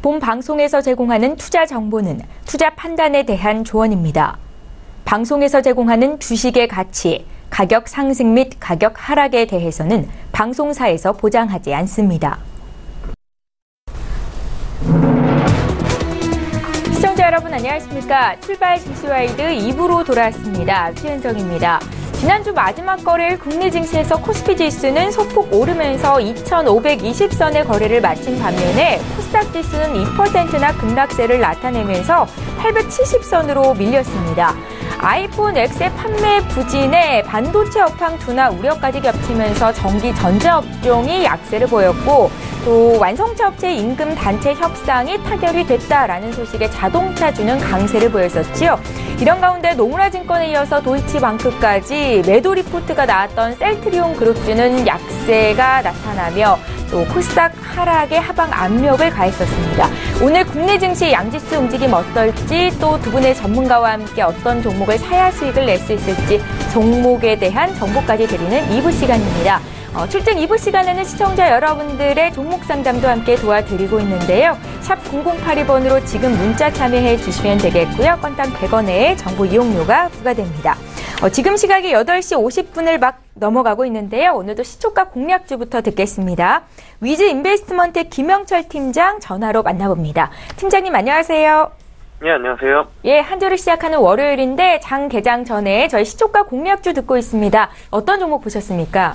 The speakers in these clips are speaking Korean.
본 방송에서 제공하는 투자 정보는 투자 판단에 대한 조언입니다. 방송에서 제공하는 주식의 가치, 가격 상승 및 가격 하락에 대해서는 방송사에서 보장하지 않습니다. 시청자 여러분 안녕하십니까? 출발 증시와이드 2부로 돌아왔습니다. 최은정입니다. 지난주 마지막 거래일 국내 증시에서 코스피 지수는 소폭 오르면서 2,520선의 거래를 마친 반면에 코스닥 지수는 2%나 급락세를 나타내면서 870선으로 밀렸습니다. 아이폰 X의 판매 부진에 반도체 업황 둔화 우려까지 겹치면서 전기 전자 업종이 약세를 보였고 또 완성차 업체 임금 단체 협상이 타결이 됐다라는 소식에 자동차주는 강세를 보였었지요. 이런 가운데 노무라증권에 이어서 도이치방크까지 매도 리포트가 나왔던 셀트리온 그룹주는 약세가 나타나며 또 코스닥 하락에 하방 압력을 가했었습니다. 오늘 국내 증시 양지수 움직임 어떨지 또 두 분의 전문가와 함께 어떤 종목을 사야 수익을 낼 수 있을지 종목에 대한 정보까지 드리는 2부 시간입니다. 출첵 2부 시간에는 시청자 여러분들의 종목 상담도 함께 도와드리고 있는데요. 샵 0082번으로 지금 문자 참여해 주시면 되겠고요. 건당 100원의 정보 이용료가 부과됩니다. 지금 시각이 8시 50분을 막 넘어가고 있는데요. 오늘도 시초가 공략주부터 듣겠습니다. 위즈 인베스트먼트 김영철 팀장 전화로 만나봅니다. 팀장님 안녕하세요. 예, 안녕하세요. 예, 한 주를 시작하는 월요일인데 장 개장 전에 저희 시초가 공략주 듣고 있습니다. 어떤 종목 보셨습니까?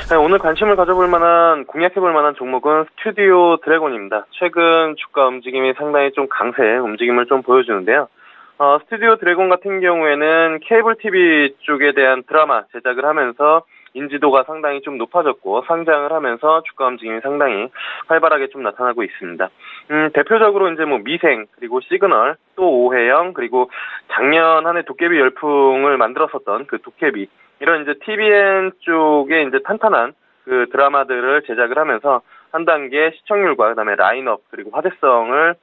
네, 오늘 관심을 가져볼 만한, 공략해볼 만한 종목은 스튜디오 드래곤입니다. 최근 주가 움직임이 상당히 좀 강세 움직임을 좀 보여주는데요. 스튜디오 드래곤 같은 경우에는 케이블 TV 쪽에 대한 드라마 제작을 하면서 인지도가 상당히 좀 높아졌고 상장을 하면서 주가 움직임이 상당히 활발하게 좀 나타나고 있습니다. 대표적으로 이제 뭐 미생, 그리고 시그널, 또 오해영, 그리고 작년 한 해 도깨비 열풍을 만들었었던 그 도깨비, 이런 이제 TVN 쪽에 이제 탄탄한 그 드라마들을 제작을 하면서 한 단계 시청률과 그다음에 라인업 그리고 화제성을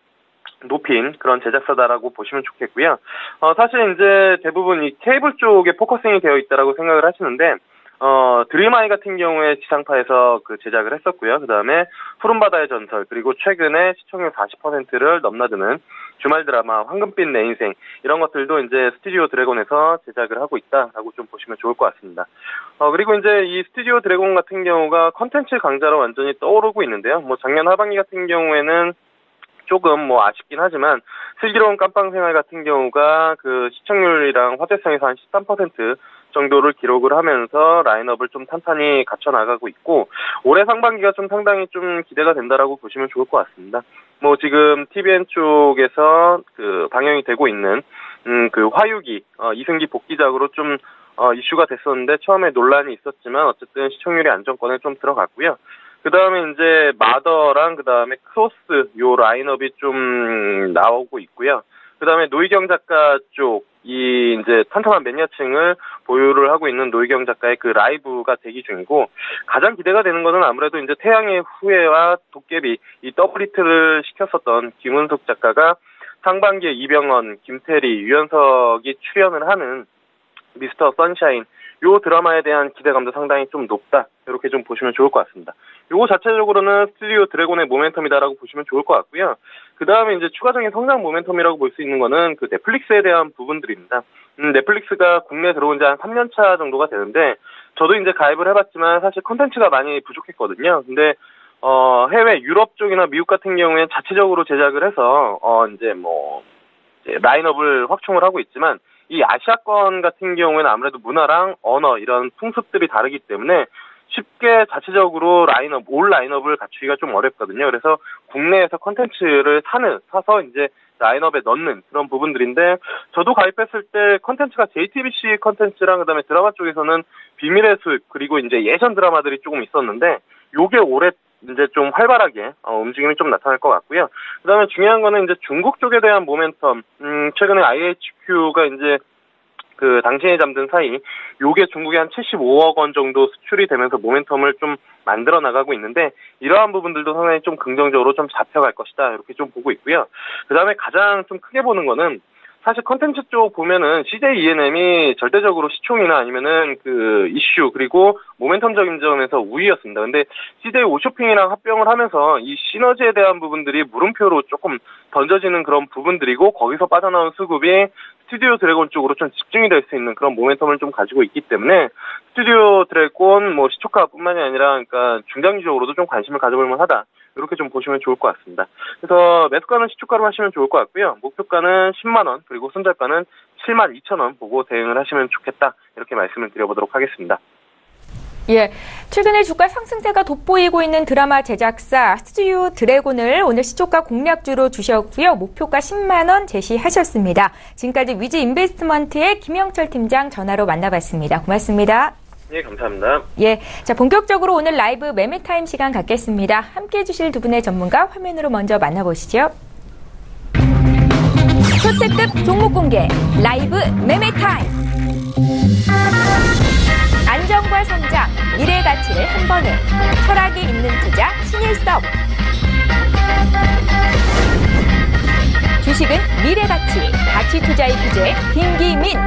높인 그런 제작사다라고 보시면 좋겠고요. 사실 이제 대부분 이 케이블 쪽에 포커싱이 되어 있다라고 생각을 하시는데, 드림아이 같은 경우에 지상파에서 그 제작을 했었고요. 그 다음에 푸른바다의 전설, 그리고 최근에 시청률 40%를 넘나드는 주말 드라마 황금빛 내 인생, 이런 것들도 이제 스튜디오 드래곤에서 제작을 하고 있다라고 좀 보시면 좋을 것 같습니다. 그리고 이제 이 스튜디오 드래곤 같은 경우가 컨텐츠 강자로 완전히 떠오르고 있는데요. 뭐 작년 하반기 같은 경우에는 조금 뭐 아쉽긴 하지만 슬기로운 깜빵생활 같은 경우가 그 시청률이랑 화제성에서 한 13% 정도를 기록을 하면서 라인업을 좀 탄탄히 갖춰 나가고 있고, 올해 상반기가 좀 상당히 좀 기대가 된다라고 보시면 좋을 것 같습니다. 뭐 지금 TVN 쪽에서 그 방영이 되고 있는 그 화유기 이승기 복귀작으로 좀 이슈가 됐었는데 처음에 논란이 있었지만 어쨌든 시청률이 안정권에 좀 들어갔고요. 그 다음에 이제 마더랑 그 다음에 크로스 요 라인업이 좀 나오고 있고요. 그 다음에 노희경 작가 쪽이 이제 탄탄한 매니아층을 보유를 하고 있는 노희경 작가의 그 라이브가 대기 중이고, 가장 기대가 되는 거는 아무래도 이제 태양의 후예와 도깨비 이 더블 히트를 시켰었던 김은숙 작가가 상반기에 이병헌, 김태리, 유연석이 출연을 하는 미스터 선샤인 요 드라마에 대한 기대감도 상당히 좀 높다, 이렇게 좀 보시면 좋을 것 같습니다. 요거 자체적으로는 스튜디오 드래곤의 모멘텀이다라고 보시면 좋을 것 같고요. 그 다음에 이제 추가적인 성장 모멘텀이라고 볼 수 있는 거는 그 넷플릭스에 대한 부분들입니다. 넷플릭스가 국내에 들어온 지 한 3년차 정도가 되는데, 저도 이제 가입을 해봤지만 사실 컨텐츠가 많이 부족했거든요. 근데 해외 유럽 쪽이나 미국 같은 경우에는 자체적으로 제작을 해서 이제 라인업을 확충을 하고 있지만, 이 아시아권 같은 경우에는 아무래도 문화랑 언어 이런 풍습들이 다르기 때문에 쉽게 자체적으로 올 라인업을 갖추기가 좀 어렵거든요. 그래서 국내에서 컨텐츠를 사서 이제 라인업에 넣는 그런 부분들인데, 저도 가입했을 때 컨텐츠가 JTBC 컨텐츠랑 그다음에 드라마 쪽에서는 비밀의 숲, 그리고 이제 예전 드라마들이 조금 있었는데, 요게 올해 이제 좀 활발하게 움직임이 좀 나타날 것 같고요. 그다음에 중요한 거는 이제 중국 쪽에 대한 모멘텀. 최근에 IHQ가 이제 그 당신이 잠든 사이, 요게 중국에 한 75억 원 정도 수출이 되면서 모멘텀을 좀 만들어 나가고 있는데, 이러한 부분들도 상당히 좀 긍정적으로 좀 잡혀갈 것이다, 이렇게 좀 보고 있고요. 그 다음에 가장 좀 크게 보는 거는 사실 컨텐츠 쪽 보면은 CJ E&M이 절대적으로 시총이나 아니면은 그 이슈 그리고 모멘텀적인 점에서 우위였습니다. 근데 CJ 오쇼핑이랑 합병을 하면서 이 시너지에 대한 부분들이 물음표로 조금 던져지는 그런 부분들이고 거기서 빠져나온 수급이 스튜디오 드래곤 쪽으로 좀 집중이 될 수 있는 그런 모멘텀을 좀 가지고 있기 때문에 스튜디오 드래곤 뭐 시초가뿐만이 아니라 그러니까 중장기적으로도 좀 관심을 가져볼 만하다. 이렇게 좀 보시면 좋을 것 같습니다. 그래서 매수가는 시초가로 하시면 좋을 것 같고요. 목표가는 10만 원 그리고 손절가는 7만 2천 원 보고 대응을 하시면 좋겠다. 이렇게 말씀을 드려보도록 하겠습니다. 예, 최근에 주가 상승세가 돋보이고 있는 드라마 제작사 스튜디오 드래곤을 오늘 시초가 공략주로 주셨고요. 목표가 10만 원 제시하셨습니다. 지금까지 위즈 인베스트먼트의 김영철 팀장 전화로 만나봤습니다. 고맙습니다. 예, 감사합니다. 예, 자 본격적으로 오늘 라이브 매매타임 시간 갖겠습니다. 함께해 주실 두 분의 전문가 화면으로 먼저 만나보시죠. 초특급 종목 공개 라이브 매매타임. 안정과 성장, 미래의 가치를 한 번에 철학이 있는 투자 신일섭. 주식은 미래 가치, 가치 투자의 기재 김기민.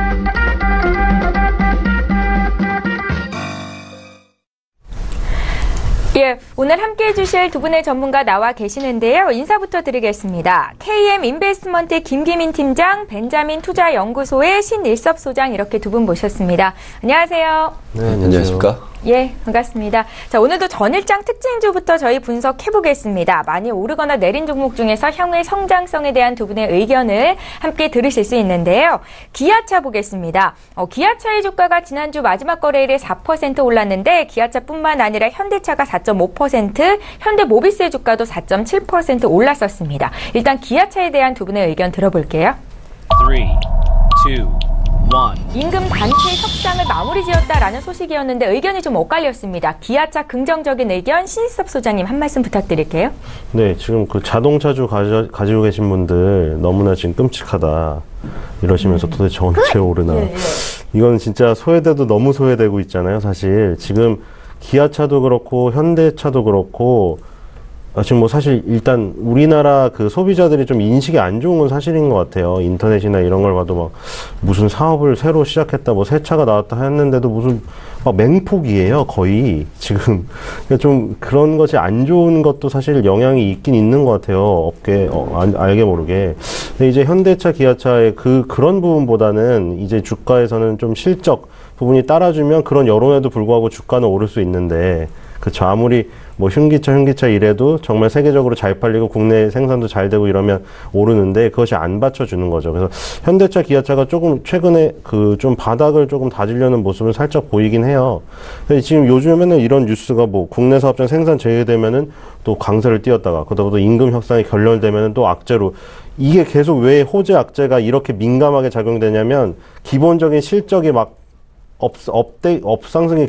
예, 오늘 함께해 주실 두 분의 전문가 나와 계시는데요. 인사부터 드리겠습니다. KM 인베스트먼트 김기민 팀장, 벤자민 투자연구소의 신일섭 소장 이렇게 두 분 모셨습니다. 안녕하세요. 네, 안녕하십니까? 예, 반갑습니다. 자, 오늘도 전일장 특징주부터 저희 분석해보겠습니다. 많이 오르거나 내린 종목 중에서 향후의 성장성에 대한 두 분의 의견을 함께 들으실 수 있는데요. 기아차 보겠습니다. 기아차의 주가가 지난주 마지막 거래일에 4% 올랐는데 기아차뿐만 아니라 현대차가 4.5%, 현대모비스의 주가도 4.7% 올랐었습니다. 일단 기아차에 대한 두 분의 의견 들어볼게요. 3, 2, 1. 임금 단체 협상을 마무리 지었다라는 소식이었는데 의견이 좀 엇갈렸습니다. 기아차 긍정적인 의견 신일섭 소장님 한 말씀 부탁드릴게요. 네, 지금 그 자동차주 가지고 계신 분들 너무나 지금 끔찍하다 이러시면서 도대체 언제 오르나. 예, 예. 이건 진짜 소외돼도 너무 소외되고 있잖아요. 사실 지금 기아차도 그렇고 현대차도 그렇고 지금 뭐 사실 일단 우리나라 그 소비자들이 좀 인식이 안 좋은 건 사실인 것 같아요. 인터넷이나 이런 걸 봐도 막 무슨 사업을 새로 시작했다, 뭐 새 차가 나왔다 했는데도 무슨 막 맹폭이에요, 거의. 지금. 그러니까 좀 그런 것이 안 좋은 것도 사실 영향이 있긴 있는 것 같아요. 업계, 알게 모르게. 근데 이제 현대차, 기아차의 그런 부분보다는 이제 주가에서는 좀 실적 부분이 따라주면 그런 여론에도 불구하고 주가는 오를 수 있는데, 그쵸. 아무리 뭐 흉기차 이래도 정말 세계적으로 잘 팔리고 국내 생산도 잘 되고 이러면 오르는데 그것이 안 받쳐주는 거죠. 그래서 현대차, 기아차가 조금 최근에 그 좀 바닥을 조금 다지려는 모습은 살짝 보이긴 해요. 근데 지금 요즘에 맨날 이런 뉴스가 뭐 국내 사업장 생산 재개되면은 또 강세를 띄었다가 그러다가 또 임금 협상이 결렬되면은 또 악재로 이게 계속 왜 호재 악재가 이렇게 민감하게 작용되냐면 기본적인 실적이 막 업상승이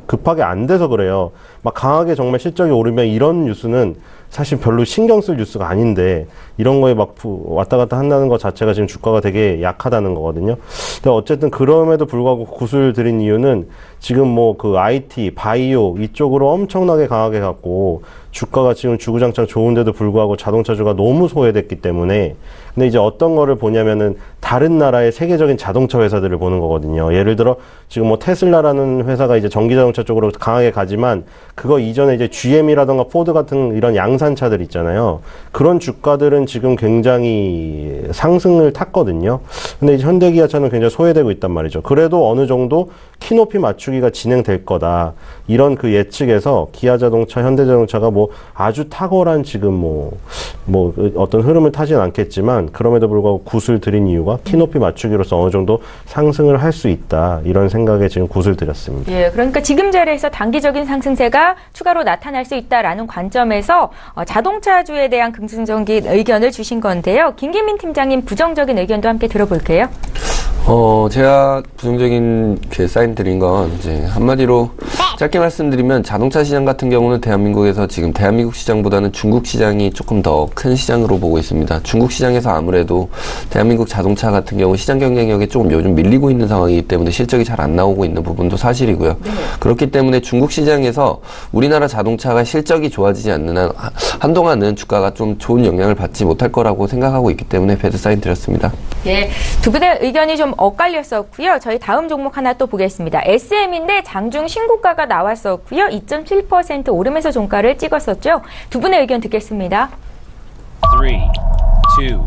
급하게 안 돼서 그래요. 막 강하게 정말 실적이 오르면 이런 뉴스는 사실 별로 신경 쓸 뉴스가 아닌데 이런 거에 막 왔다 갔다 한다는 것 자체가 지금 주가가 되게 약하다는 거거든요. 근데 어쨌든 그럼에도 불구하고 구슬 드린 이유는 지금 뭐 그 IT, 바이오 이쪽으로 엄청나게 강하게 갖고 주가가 지금 주구장창 좋은데도 불구하고 자동차주가 너무 소외됐기 때문에 근데 이제 어떤 거를 보냐면은 다른 나라의 세계적인 자동차 회사들을 보는 거거든요. 예를 들어 지금 뭐 테슬라라는 회사가 이제 전기자동차 쪽으로 강하게 가지만 그거 이전에 이제 GM이라던가 포드 같은 이런 양산차들 있잖아요. 그런 주가들은 지금 굉장히 상승을 탔거든요. 근데 이제 현대기아차는 굉장히 소외되고 있단 말이죠. 그래도 어느 정도 키높이 맞추기가 진행될 거다. 이런 그 예측에서 기아자동차, 현대자동차가 뭐 아주 탁월한 지금 뭐 어떤 흐름을 타진 않겠지만 그럼에도 불구하고 굿을 드린 이유가 키높이 맞추기로서 어느 정도 상승을 할 수 있다. 이런 생각에 지금 굿을 드렸습니다. 예, 그러니까 지금 자리에서 단기적인 상승세가 추가로 나타날 수 있다라는 관점에서 자동차주에 대한 긍정적인 의견을 주신 건데요. 김기민 팀장님 부정적인 의견도 함께 들어볼게요. 제가 부정적인 사인 드린 건 이제 한마디로 짧게 말씀드리면 자동차 시장 같은 경우는 대한민국에서 지금 대한민국 시장보다는 중국 시장이 조금 더 큰 시장으로 보고 있습니다. 중국 시장에서 아무래도 대한민국 자동차 같은 경우 시장 경쟁력에 조금 요즘 밀리고 있는 상황이기 때문에 실적이 잘 안 나오고 있는 부분도 사실이고요. 네. 그렇기 때문에 중국 시장에서 우리나라 자동차가 실적이 좋아지지 않는 한 한동안은 주가가 좀 좋은 영향을 받지 못할 거라고 생각하고 있기 때문에 배드 사인 드렸습니다. 예, 두 분의 의견이 좀 엇갈렸었고요. 저희 다음 종목 하나 또 보겠습니다. SM인데 장중 신고가가 나왔었고요. 2.7% 오르면서 종가를 찍었었죠. 두 분의 의견 듣겠습니다. 3, 2, 1.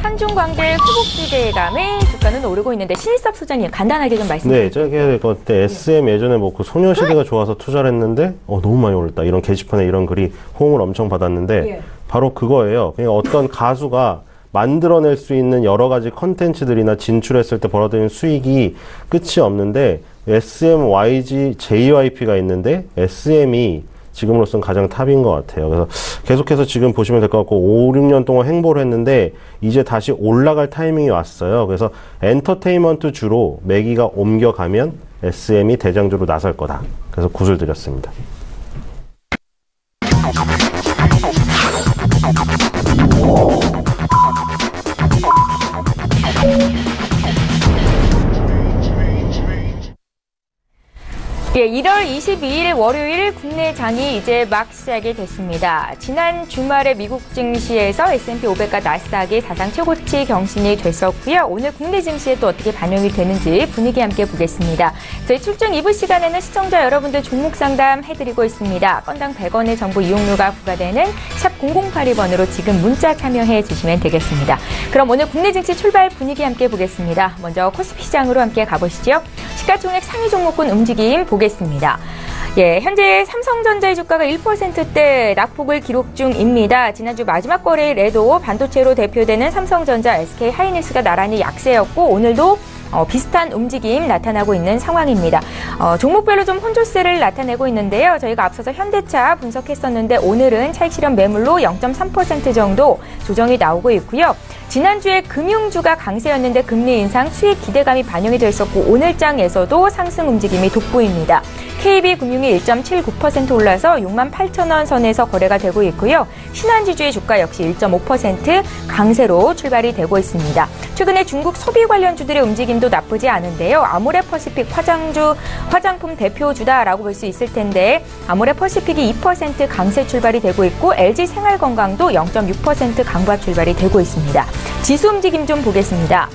한중관계 회복 기대감에 주가는 오르고 있는데 신일섭 소장님 간단하게 좀 말씀 네, 주세요. 제가 그때 SM 예전에 뭐 그 소녀시대가 좋아서 투자를 했는데 너무 많이 올랐다. 이런 게시판에 이런 글이 호응을 엄청 받았는데 예. 바로 그거예요. 그냥 어떤 가수가 만들어낼 수 있는 여러 가지 컨텐츠들이나 진출했을 때 벌어들이는 수익이 끝이 없는데 SM, YG, JYP가 있는데 SM이 지금으로서는 가장 탑인 것 같아요. 그래서 계속해서 지금 보시면 될 것 같고 5, 6년 동안 횡보를 했는데 이제 다시 올라갈 타이밍이 왔어요. 그래서 엔터테인먼트 주로 매기가 옮겨가면 SM이 대장주로 나설 거다. 그래서 굿을 드렸습니다. 예, 1월 22일 월요일 국내 장이 이제 막 시작이 됐습니다. 지난 주말에 미국 증시에서 S&P 500과 나스닥이 사상 최고치 경신이 됐었고요. 오늘 국내 증시에 또 어떻게 반영이 되는지 분위기 함께 보겠습니다. 저희 출중 2부 시간에는 시청자 여러분들 종목 상담 해드리고 있습니다. 건당 100원의 정보 이용료가 부과되는 샵 0082번으로 지금 문자 참여해 주시면 되겠습니다. 그럼 오늘 국내 증시 출발 분위기 함께 보겠습니다. 먼저 코스피 시장으로 함께 가보시죠. 시가총액 상위 종목군 움직임 보겠습니다. 예, 현재 삼성전자의 주가가 1%대 낙폭을 기록 중입니다. 지난주 마지막 거래일에도 반도체로 대표되는 삼성전자, SK하이닉스가 나란히 약세였고 오늘도 비슷한 움직임 나타나고 있는 상황입니다. 종목별로 좀 혼조세를 나타내고 있는데요. 저희가 앞서서 현대차 분석했었는데 오늘은 차익 실현 매물로 0.3% 정도 조정이 나오고 있고요. 지난주에 금융주가 강세였는데 금리 인상 수익 기대감이 반영이 돼 있었고 오늘장에서도 상승 움직임이 돋보입니다. KB금융이 1.79% 올라서 68,000원 선에서 거래가 되고 있고요. 신한지주의 주가 역시 1.5% 강세로 출발이 되고 있습니다. 최근에 중국 소비 관련주들의 움직임도 나쁘지 않은데요. 아모레퍼시픽 화장품 대표주다라고 볼 수 있을 텐데 아모레퍼시픽이 2% 강세 출발이 되고 있고 LG생활건강도 0.6% 강과 출발이 되고 있습니다. 지수 움직임 좀 보겠습니다.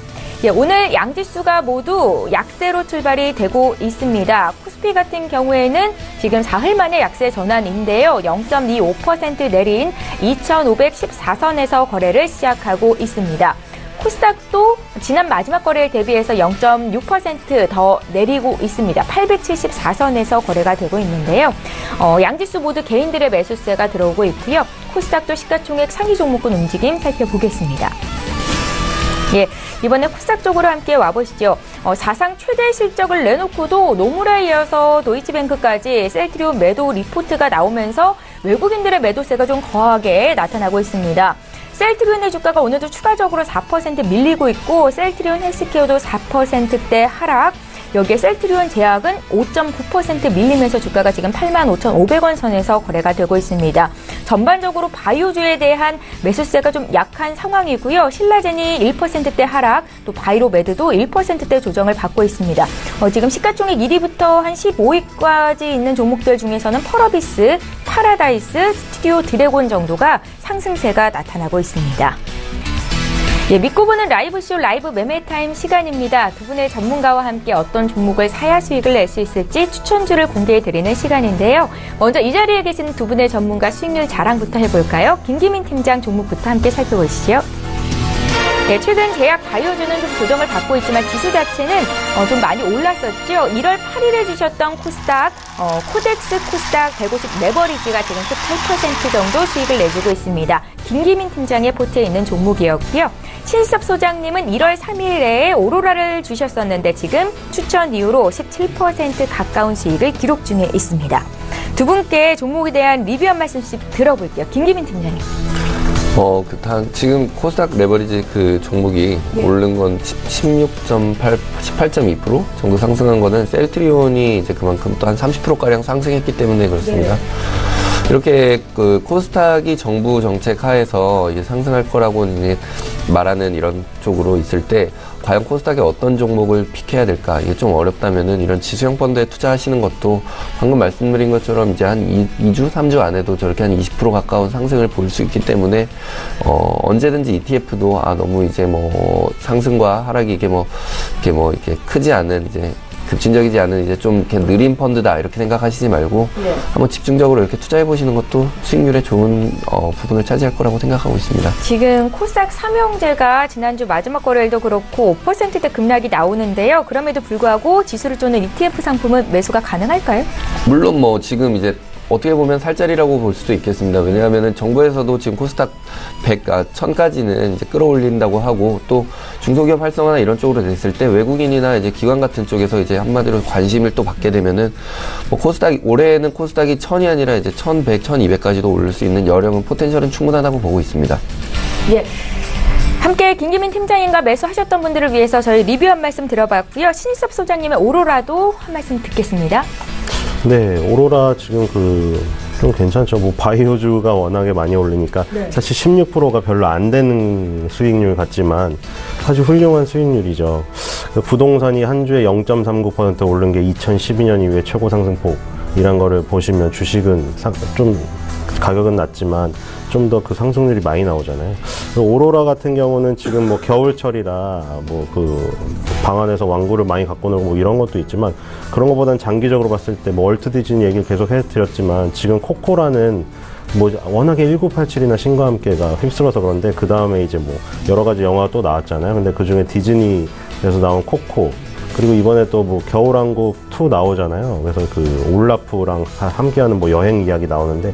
예, 오늘 양지수가 모두 약세로 출발이 되고 있습니다. 코스피 같은 경우에는 지금 사흘 만에 약세 전환인데요. 0.25% 내린 2,514선에서 거래를 시작하고 있습니다. 코스닥도 지난 마지막 거래일 대비해서 0.6% 더 내리고 있습니다. 874선에서 거래가 되고 있는데요. 양지수 모두 개인들의 매수세가 들어오고 있고요. 코스닥도 시가총액 상위 종목군 움직임 살펴보겠습니다. 예, 이번에 코스닥 쪽으로 함께 와보시죠. 사상 최대 실적을 내놓고도 노무라에 이어서 도이치뱅크까지 셀트리온 매도 리포트가 나오면서 외국인들의 매도세가 좀 거하게 나타나고 있습니다. 셀트리온의 주가가 오늘도 추가적으로 4% 밀리고 있고 셀트리온 헬스케어도 4%대 하락. 여기에 셀트리온 제약은 5.9% 밀리면서 주가가 지금 85,500원 선에서 거래가 되고 있습니다. 전반적으로 바이오주에 대한 매수세가 좀 약한 상황이고요. 신라젠이 1%대 하락, 또 바이로메드도 1%대 조정을 받고 있습니다. 지금 시가총액 1위부터 한 15위까지 있는 종목들 중에서는 펄어비스, 파라다이스, 스튜디오 드래곤 정도가 상승세가 나타나고 있습니다. 예, 믿고 보는 라이브쇼 라이브 매매타임 시간입니다. 두 분의 전문가와 함께 어떤 종목을 사야 수익을 낼 수 있을지 추천주를 공개해드리는 시간인데요. 먼저 이 자리에 계신 두 분의 전문가 수익률 자랑부터 해볼까요? 김기민 팀장 종목부터 함께 살펴보시죠. 네, 최근 제약 바이오주는 좀 조정을 받고 있지만 지수 자체는 좀 많이 올랐었죠. 1월 8일에 주셨던 코스닥, 코덱스 코스닥 150 레버리지가 지금 18% 정도 수익을 내주고 있습니다. 김기민 팀장의 포트에 있는 종목이었고요. 신섭 소장님은 1월 3일에 오로라를 주셨었는데 지금 추천 이후로 17% 가까운 수익을 기록 중에 있습니다. 두 분께 종목에 대한 리뷰 한 말씀씩 들어볼게요. 김기민 팀장님. 지금 코스닥 레버리지 그 종목이 오른 건 18.2% 정도 상승한 거는 셀트리온이 이제 그만큼 또 한 30%가량 상승했기 때문에 그렇습니다. 이렇게 그 코스닥이 정부 정책 하에서 이제 상승할 거라고 이제 말하는 이런 쪽으로 있을 때 과연 코스닥에 어떤 종목을 픽해야 될까? 이게 좀 어렵다면은 이런 지수형 펀드에 투자하시는 것도 방금 말씀드린 것처럼 이제 한 2주, 3주 안에도 저렇게 한 20% 가까운 상승을 볼 수 있기 때문에 언제든지 ETF도 너무 이제 뭐 상승과 하락이 이게 이렇게 크지 않은 이제 급진적이지 않은 이제 좀 이렇게 느린 펀드다 이렇게 생각하시지 말고 한번 집중적으로 이렇게 투자해 보시는 것도 수익률에 좋은 부분을 차지할 거라고 생각하고 있습니다. 지금 코스닥 삼형제가 지난주 마지막 거래일도 그렇고 5%대 급락이 나오는데요. 그럼에도 불구하고 지수를 쫓는 ETF 상품은 매수가 가능할까요? 물론 뭐 지금 이제 어떻게 보면 살짜리라고 볼 수도 있겠습니다. 왜냐하면은 정부에서도 지금 코스닥 1000까지는 이제 끌어올린다고 하고 또 중소기업 활성화나 이런 쪽으로 됐을 때 외국인이나 이제 기관 같은 쪽에서 이제 한마디로 관심을 또 받게 되면은 뭐 올해는 코스닥이 1000이 아니라 이제 1100, 1200까지도 오를 수 있는 여력은 포텐셜은 충분하다고 보고 있습니다. 예. 함께 김기민 팀장님과 매수하셨던 분들을 위해서 저희 리뷰 한 말씀 들어봤고요. 신일섭 소장님의 오로라도 한 말씀 듣겠습니다. 네, 오로라 지금 좀 괜찮죠. 뭐 바이오주가 워낙에 많이 오르니까 사실 16%가 별로 안 되는 수익률 같지만 아주 훌륭한 수익률이죠. 부동산이 한 주에 0.39% 오른 게 2012년 이후에 최고 상승폭이란 거를 보시면 주식은 좀 가격은 낮지만 좀 더 그 상승률이 많이 나오잖아요. 오로라 같은 경우는 지금 뭐 겨울철이라 뭐 방 안에서 왕구를 많이 갖고 놀고 뭐 이런 것도 있지만 그런 것보다는 장기적으로 봤을 때 뭐 월트 디즈니 얘기를 계속 해드렸지만 지금 코코라는 뭐 워낙에 1987이나 신과 함께가 휩쓸어서 그런데 그 다음에 이제 뭐 여러 가지 영화가 또 나왔잖아요. 근데 그 중에 디즈니에서 나온 코코 그리고 이번에 또 뭐 겨울왕국 2 나오잖아요. 그래서 그 올라프랑 함께하는 뭐 여행 이야기 나오는데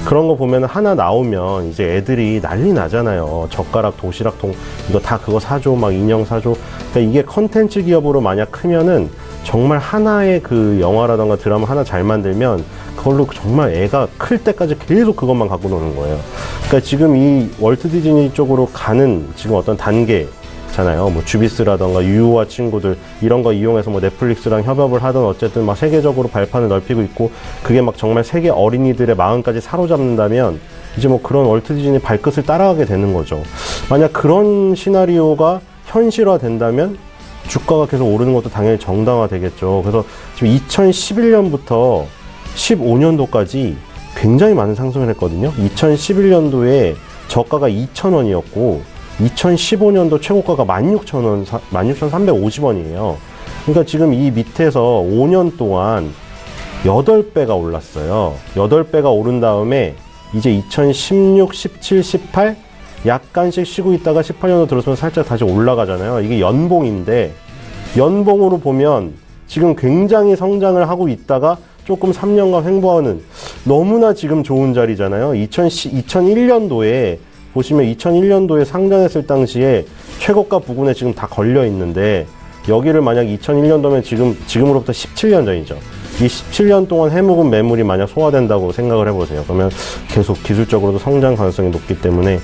그런 거 보면 하나 나오면 이제 애들이 난리 나잖아요. 젓가락, 도시락통 이거 다 그거 사줘, 막 인형 사줘. 그러니까 이게 컨텐츠 기업으로 만약 크면은 정말 하나의 그 영화라던가 드라마 하나 잘 만들면 그걸로 정말 애가 클 때까지 계속 그것만 갖고 노는 거예요. 그러니까 지금 이 월트 디즈니 쪽으로 가는 지금 어떤 단계 잖아요. 뭐 주비스라던가 유유와 친구들 이런 거 이용해서 뭐 넷플릭스랑 협업을 하든 어쨌든 막 세계적으로 발판을 넓히고 있고 그게 막 정말 세계 어린이들의 마음까지 사로잡는다면 이제 뭐 그런 월트 디즈니 발끝을 따라가게 되는 거죠. 만약 그런 시나리오가 현실화된다면 주가가 계속 오르는 것도 당연히 정당화되겠죠. 그래서 지금 2011년부터 15년도까지 굉장히 많은 상승을 했거든요. 2011년도에 저가가 2,000원이었고 2015년도 최고가가 16,000원, 16,350원이에요. 그러니까 지금 이 밑에서 5년 동안 8배가 올랐어요. 8배가 오른 다음에 이제 2016, 17, 18 약간씩 쉬고 있다가 18년도 들어서면 살짝 다시 올라가잖아요. 이게 연봉인데 연봉으로 보면 지금 굉장히 성장을 하고 있다가 조금 3년간 횡보하는 너무나 지금 좋은 자리잖아요. 2001년도에 보시면 2001년도에 상장했을 당시에 최고가 부근에 지금 다 걸려 있는데 여기를 만약 2001년도면 지금으로부터 17년 전이죠. 이 17년 동안 해묵은 매물이 만약 소화된다고 생각을 해보세요. 그러면 계속 기술적으로도 성장 가능성이 높기 때문에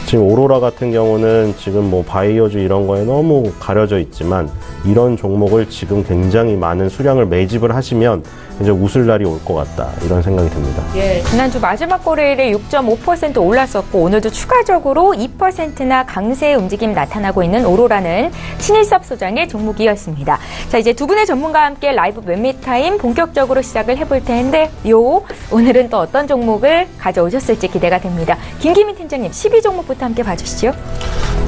지금 오로라 같은 경우는 지금 뭐 바이오주 이런 거에 너무 가려져 있지만 이런 종목을 지금 굉장히 많은 수량을 매집을 하시면 이제 웃을 날이 올 것 같다 이런 생각이 듭니다. 예, 지난주 마지막 거래일에 6.5% 올랐었고 오늘도 추가적으로 2%나 강세의 움직임 나타나고 있는 오로라는 신일섭 소장의 종목이었습니다. 자, 이제 두 분의 전문가와 함께 라이브 매매타임 본격적으로 시작을 해볼 텐데 오늘은 또 어떤 종목을 가져오셨을지 기대가 됩니다. 김기민 팀장님 12종목부터 함께 봐주시죠.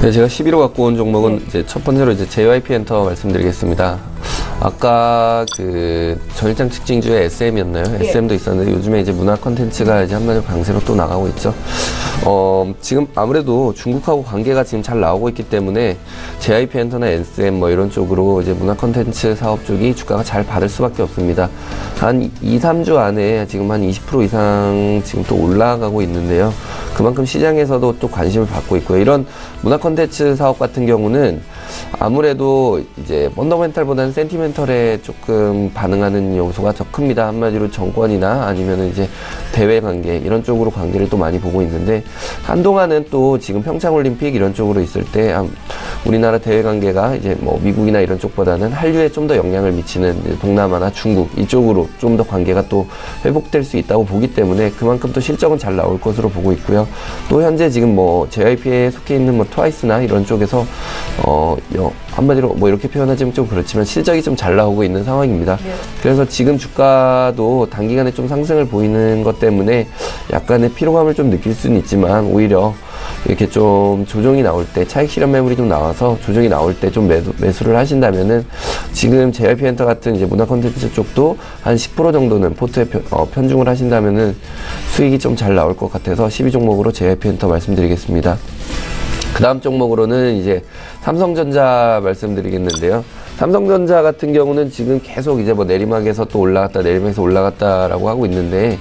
네, 제가 11호 갖고 온 종목은 이제 첫 번째로 이제 JYP 엔터 말씀드리겠습니다. 아까 그 전일장 특징주의 SM이었나요? SM도 있었는데 요즘에 이제 문화 콘텐츠가 이제 한마디로 강세로 또 나가고 있죠. 지금 아무래도 중국하고 관계가 지금 잘 나오고 있기 때문에 JYP 엔터나 SM 뭐 이런 쪽으로 이제 문화 콘텐츠 사업 쪽이 주가가 잘 받을 수밖에 없습니다. 한 2, 3주 안에 지금 한 20% 이상 지금 또 올라가고 있는데요. 그만큼 시장에서도 또 관심을 받고 있고요. 이런 문화 콘텐츠 사업 같은 경우는 아무래도 이제 펀더멘탈보다는 센티멘털에 조금 반응하는 요소가 더 큽니다. 한마디로 정권이나 아니면은 이제 대외 관계 이런 쪽으로 관계를 또 많이 보고 있는데, 한동안은 또 지금 평창올림픽 이런 쪽으로 있을 때 우리나라 대외 관계가 이제 뭐 미국이나 이런 쪽보다는 한류에 좀 더 영향을 미치는 동남아나 중국 이쪽으로 좀 더 관계가 또 회복될 수 있다고 보기 때문에 그만큼 또 실적은 잘 나올 것으로 보고 있고요. 또 현재 지금 뭐 JYP에 속해 있는 뭐 트와이스나 이런 쪽에서 한마디로 뭐 이렇게 표현하자면 좀 그렇지만 실적이 좀 잘 나오고 있는 상황입니다. 네. 그래서 지금 주가도 단기간에 좀 상승을 보이는 것 때문에 약간의 피로감을 좀 느낄 수는 있지만, 오히려 이렇게 좀 조정이 나올 때, 차익 실현 매물이 좀 나와서 조정이 나올 때 좀 매수를 하신다면은, 지금 JYP 엔터 같은 이제 문화 콘텐츠 쪽도 한 10% 정도는 포트에 편중을 하신다면은 수익이 좀 잘 나올 것 같아서 12종목으로 JYP 엔터 말씀드리겠습니다. 그 다음 종목으로는 이제 삼성전자 말씀드리겠는데요. 삼성전자 같은 경우는 지금 계속 이제 뭐 내리막에서 또 올라갔다 내리막에서 올라갔다라고 하고 있는데,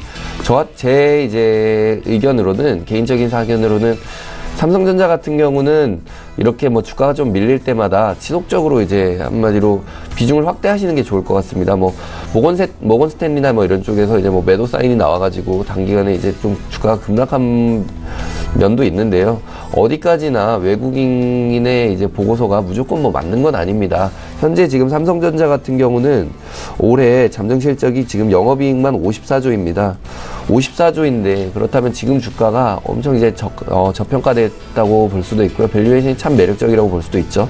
제 이제 의견으로는, 개인적인 사견으로는 삼성전자 같은 경우는 이렇게 뭐 주가가 좀 밀릴 때마다 지속적으로 이제 한마디로 비중을 확대하시는 게 좋을 것 같습니다. 뭐 모건 스탠리나 뭐 이런 쪽에서 이제 뭐 매도 사인이 나와가지고 단기간에 이제 좀 주가가 급락한 면도 있는데요. 어디까지나 외국인의 이제 보고서가 무조건 뭐 맞는 건 아닙니다. 현재 지금 삼성전자 같은 경우는 올해 잠정 실적이 지금 영업이익만 54조입니다. 54조인데 그렇다면 지금 주가가 엄청 이제 저평가됐다고 볼 수도 있고요. 밸류에이션이 참 매력적이라고 볼 수도 있죠.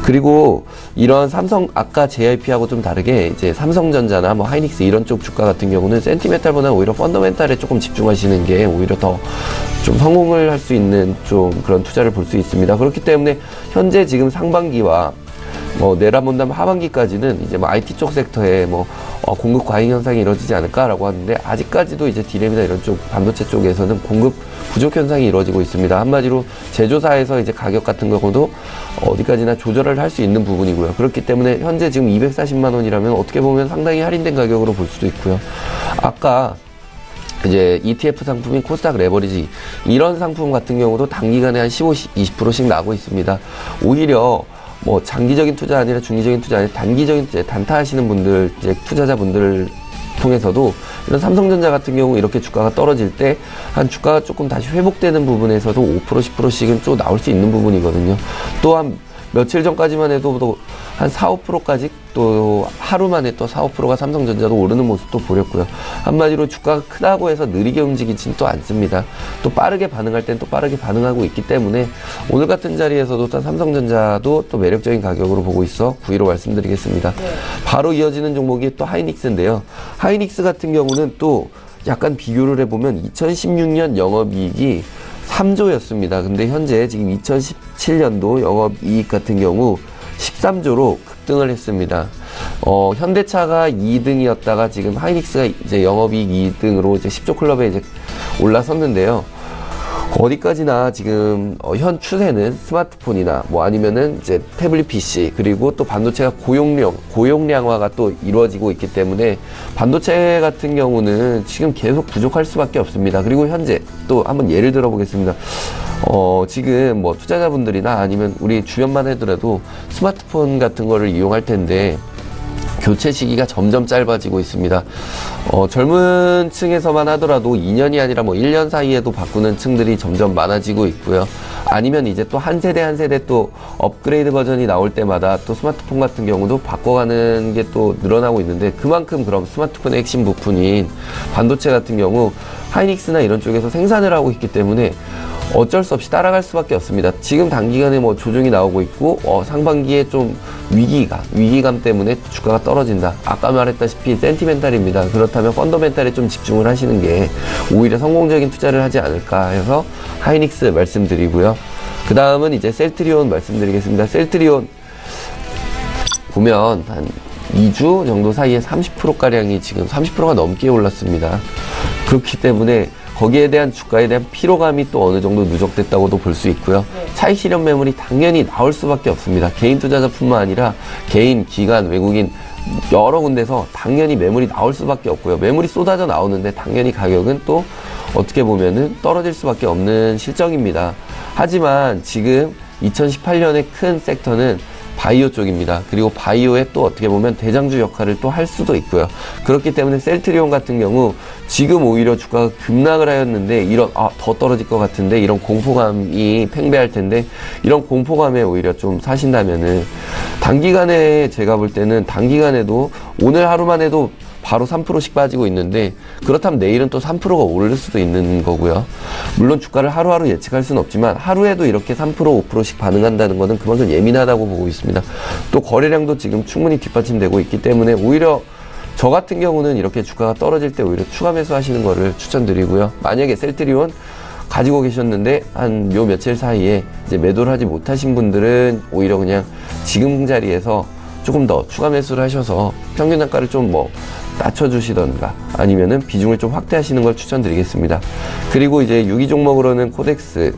그리고 이런 아까 JYP하고 좀 다르게 이제 삼성전자나 뭐 하이닉스 이런 쪽 주가 같은 경우는 센티멘탈보다는 오히려 펀더멘탈에 조금 집중하시는 게 오히려 더 좀 성공을 할 수 있는 좀 그런 투자를 볼 수 있습니다. 그렇기 때문에 현재 지금 상반기와 뭐 내라본다면 하반기까지는 이제 뭐 IT 쪽 섹터에 뭐 공급 과잉 현상이 이루어지지 않을까라고 하는데, 아직까지도 이제 디램이나 이런 쪽 반도체 쪽에서는 공급 부족 현상이 이루어지고 있습니다. 한마디로 제조사에서 이제 가격 같은 경우도 어디까지나 조절을 할 수 있는 부분이고요. 그렇기 때문에 현재 지금 240만 원이라면 어떻게 보면 상당히 할인된 가격으로 볼 수도 있고요. 아까 이제 ETF 상품인 코스닥 레버리지 이런 상품 같은 경우도 단기간에 한 15-20%씩 나고 있습니다. 오히려 뭐 장기적인 투자 아니라 중기적인 투자 아니라 단기적인 투자, 단타 하시는 분들, 이제 투자자분들 통해서도 이런 삼성전자 같은 경우 이렇게 주가가 떨어질 때 한 주가가 조금 다시 회복되는 부분에서도 5% 10%씩은 또 나올 수 있는 부분이거든요. 또한 며칠 전까지만 해도 한 4-5%까지 또 하루 만에 또 4-5%가 삼성전자도 오르는 모습도 보였고요. 한마디로 주가가 크다고 해서 느리게 움직이지는 또 않습니다. 또 빠르게 반응할 땐 또 빠르게 반응하고 있기 때문에 오늘 같은 자리에서도 또 삼성전자도 또 매력적인 가격으로 보고 있어 9위로 말씀드리겠습니다. 네. 바로 이어지는 종목이 또 하이닉스인데요. 하이닉스 같은 경우는 또 약간 비교를 해보면 2016년 영업이익이 3조였습니다. 근데 현재 지금 2017년도 영업이익 같은 경우 13조로 급등을 했습니다. 현대차가 2등이었다가 지금 하이닉스가 이제 영업이익 2등으로 이제 10조 클럽에 이제 올라섰는데요. 어디까지나 지금 현 추세는 스마트폰이나 뭐 아니면은 이제 태블릿 PC 그리고 또 반도체가 고용량화가 또 이루어지고 있기 때문에 반도체 같은 경우는 지금 계속 부족할 수밖에 없습니다. 그리고 현재 또 한번 예를 들어 보겠습니다. 지금 뭐 투자자분들이나 아니면 우리 주변만 하더라도 스마트폰 같은 거를 이용할 텐데 교체 시기가 점점 짧아지고 있습니다. 젊은 층에서만 하더라도 2년이 아니라 뭐 1년 사이에도 바꾸는 층들이 점점 많아지고 있고요. 아니면 이제 또 한 세대 또 업그레이드 버전이 나올 때마다 또 스마트폰 같은 경우도 바꿔가는 게 또 늘어나고 있는데, 그만큼 그럼 스마트폰의 핵심 부품인 반도체 같은 경우 하이닉스나 이런 쪽에서 생산을 하고 있기 때문에 어쩔 수 없이 따라갈 수밖에 없습니다. 지금 단기간에 뭐 조정이 나오고 있고 상반기에 좀 위기감 때문에 주가가 떨어진다. 아까 말했다시피 센티멘탈입니다. 그렇다면 펀더멘탈에 좀 집중을 하시는 게 오히려 성공적인 투자를 하지 않을까 해서 하이닉스 말씀드리고요. 그 다음은 이제 셀트리온 말씀드리겠습니다. 셀트리온 보면 한 2주 정도 사이에 30%가량이 지금 30%가 넘게 올랐습니다. 그렇기 때문에 거기에 대한 주가에 대한 피로감이 또 어느 정도 누적됐다고도 볼 수 있고요. 차익 실현 매물이 당연히 나올 수밖에 없습니다. 개인 투자자뿐만 아니라 개인, 기관, 외국인 여러 군데서 당연히 매물이 나올 수밖에 없고요. 매물이 쏟아져 나오는데 당연히 가격은 또 어떻게 보면은 떨어질 수밖에 없는 실정입니다. 하지만 지금 2018년의 큰 섹터는 바이오 쪽입니다. 그리고 바이오에 또 어떻게 보면 대장주 역할을 또 할 수도 있고요. 그렇기 때문에 셀트리온 같은 경우 지금 오히려 주가가 급락을 하였는데 더 떨어질 것 같은데 이런 공포감이 팽배할 텐데 이런 공포감에 오히려 좀 사신다면은 단기간에 제가 볼 때는 단기간에도 오늘 하루만 해도 바로 3%씩 빠지고 있는데 그렇다면 내일은 또 3%가 오를 수도 있는 거고요. 물론 주가를 하루하루 예측할 수는 없지만 하루에도 이렇게 3%, 5%씩 반응한다는 것은 그만큼 예민하다고 보고 있습니다. 또 거래량도 지금 충분히 뒷받침되고 있기 때문에 오히려 저 같은 경우는 이렇게 주가가 떨어질 때 오히려 추가 매수하시는 거를 추천드리고요. 만약에 셀트리온 가지고 계셨는데 한 요 며칠 사이에 이제 매도를 하지 못하신 분들은 오히려 그냥 지금 자리에서 조금 더 추가 매수를 하셔서 평균 단가를 좀 낮춰주시던가 아니면은 비중을 좀 확대하시는 걸 추천드리겠습니다. 그리고 이제 6위 종목으로는 코덱스,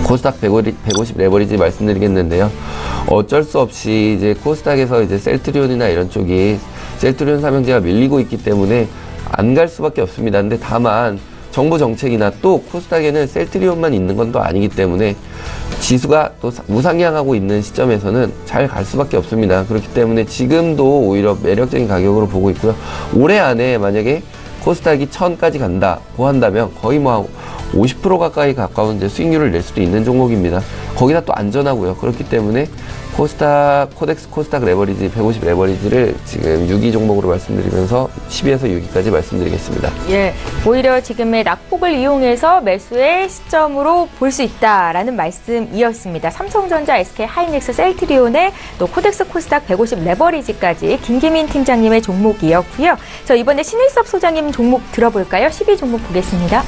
코스닥 150 레버리지 말씀드리겠는데요. 어쩔 수 없이 이제 코스닥에서 이제 셀트리온이나 이런 쪽이 셀트리온 삼형제가 밀리고 있기 때문에 안 갈 수밖에 없습니다. 근데 다만 정부 정책이나 또 코스닥에는 셀트리온만 있는 건 또 아니기 때문에 지수가 또 우상향하고 있는 시점에서는 잘 갈 수밖에 없습니다. 그렇기 때문에 지금도 오히려 매력적인 가격으로 보고 있고요. 올해 안에 만약에 코스닥이 1000까지 간다고 한다면 거의 50% 가까이 가까운 이제 수익률을 낼 수도 있는 종목입니다. 거기다 또 안전하고요. 그렇기 때문에 코덱스 코스닥 레버리지 150 레버리지를 지금 6위 종목으로 말씀드리면서 10위에서 6위까지 말씀드리겠습니다. 예, 오히려 지금의 낙폭을 이용해서 매수의 시점으로 볼 수 있다라는 말씀이었습니다. 삼성전자, SK하이닉스, 셀트리온의 또 코덱스 코스닥 150 레버리지까지 김기민 팀장님의 종목이었고요. 저 이번에 신일섭 소장님 종목 들어볼까요? 10위 종목 보겠습니다.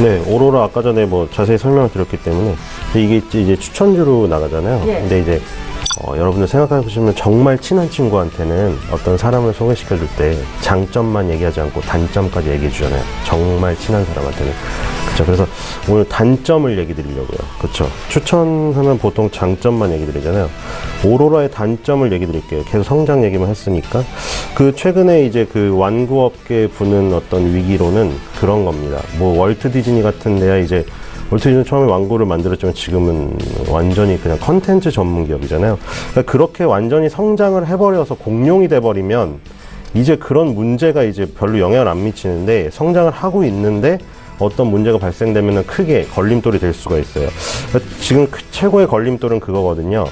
네, 오로라 아까 전에 자세히 설명을 드렸기 때문에 이게 이제 추천주로 나가잖아요. 예. 근데 이제 여러분들 생각해 보시면 정말 친한 친구한테는 어떤 사람을 소개시켜 줄 때 장점만 얘기하지 않고 단점까지 얘기해 주잖아요. 정말 친한 사람한테는. 그렇죠. 그래서 오늘 단점을 얘기 드리려고요. 그렇죠. 추천하면 보통 장점만 얘기 드리잖아요. 오로라의 단점을 얘기 드릴게요. 계속 성장 얘기만 했으니까. 최근에 이제 완구업계에 부는 어떤 위기로는 그런 겁니다. 월트 디즈니 같은 데야 이제 월트 디즈니는 처음에 완구를 만들었지만 지금은 완전히 그냥 컨텐츠 전문 기업이잖아요. 그러니까 그렇게 완전히 성장을 해버려서 공룡이 돼버리면 이제 그런 문제가 이제 별로 영향을 안 미치는데 성장을 하고 있는데 어떤 문제가 발생되면 크게 걸림돌이 될 수가 있어요. 그러니까 지금 최고의 걸림돌은 그거거든요.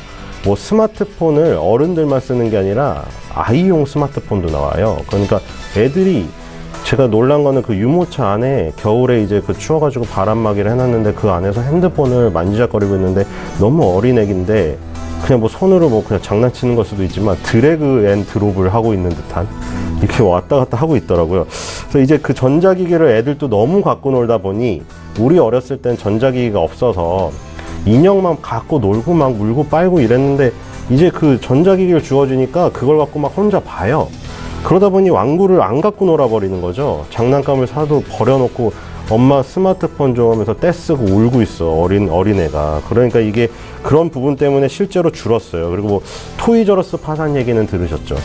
스마트폰을 어른들만 쓰는 게 아니라 아이용 스마트폰도 나와요. 그러니까 애들이 제가 놀란 거는 유모차 안에 겨울에 이제 추워가지고 바람막이를 해놨는데 그 안에서 핸드폰을 만지작거리고 있는데 너무 어린 애기인데 그냥 손으로 그냥 장난치는 걸 수도 있지만 드래그 앤 드롭을 하고 있는 듯한 이렇게 왔다 갔다 하고 있더라고요. 그래서 이제 전자기기를 애들도 너무 갖고 놀다 보니 우리 어렸을 땐 전자기기가 없어서 인형만 갖고 놀고 막 물고 빨고 이랬는데 이제 전자기기를 주어주니까 그걸 갖고 막 혼자 봐요. 그러다 보니 완구를 안 갖고 놀아버리는 거죠. 장난감을 사도 버려놓고 엄마 스마트폰 좀 하면서 떼쓰고 울고 있어. 어린애가. 그러니까 이게 그런 부분 때문에 실제로 줄었어요. 그리고 토이저러스 파산 얘기는 들으셨죠.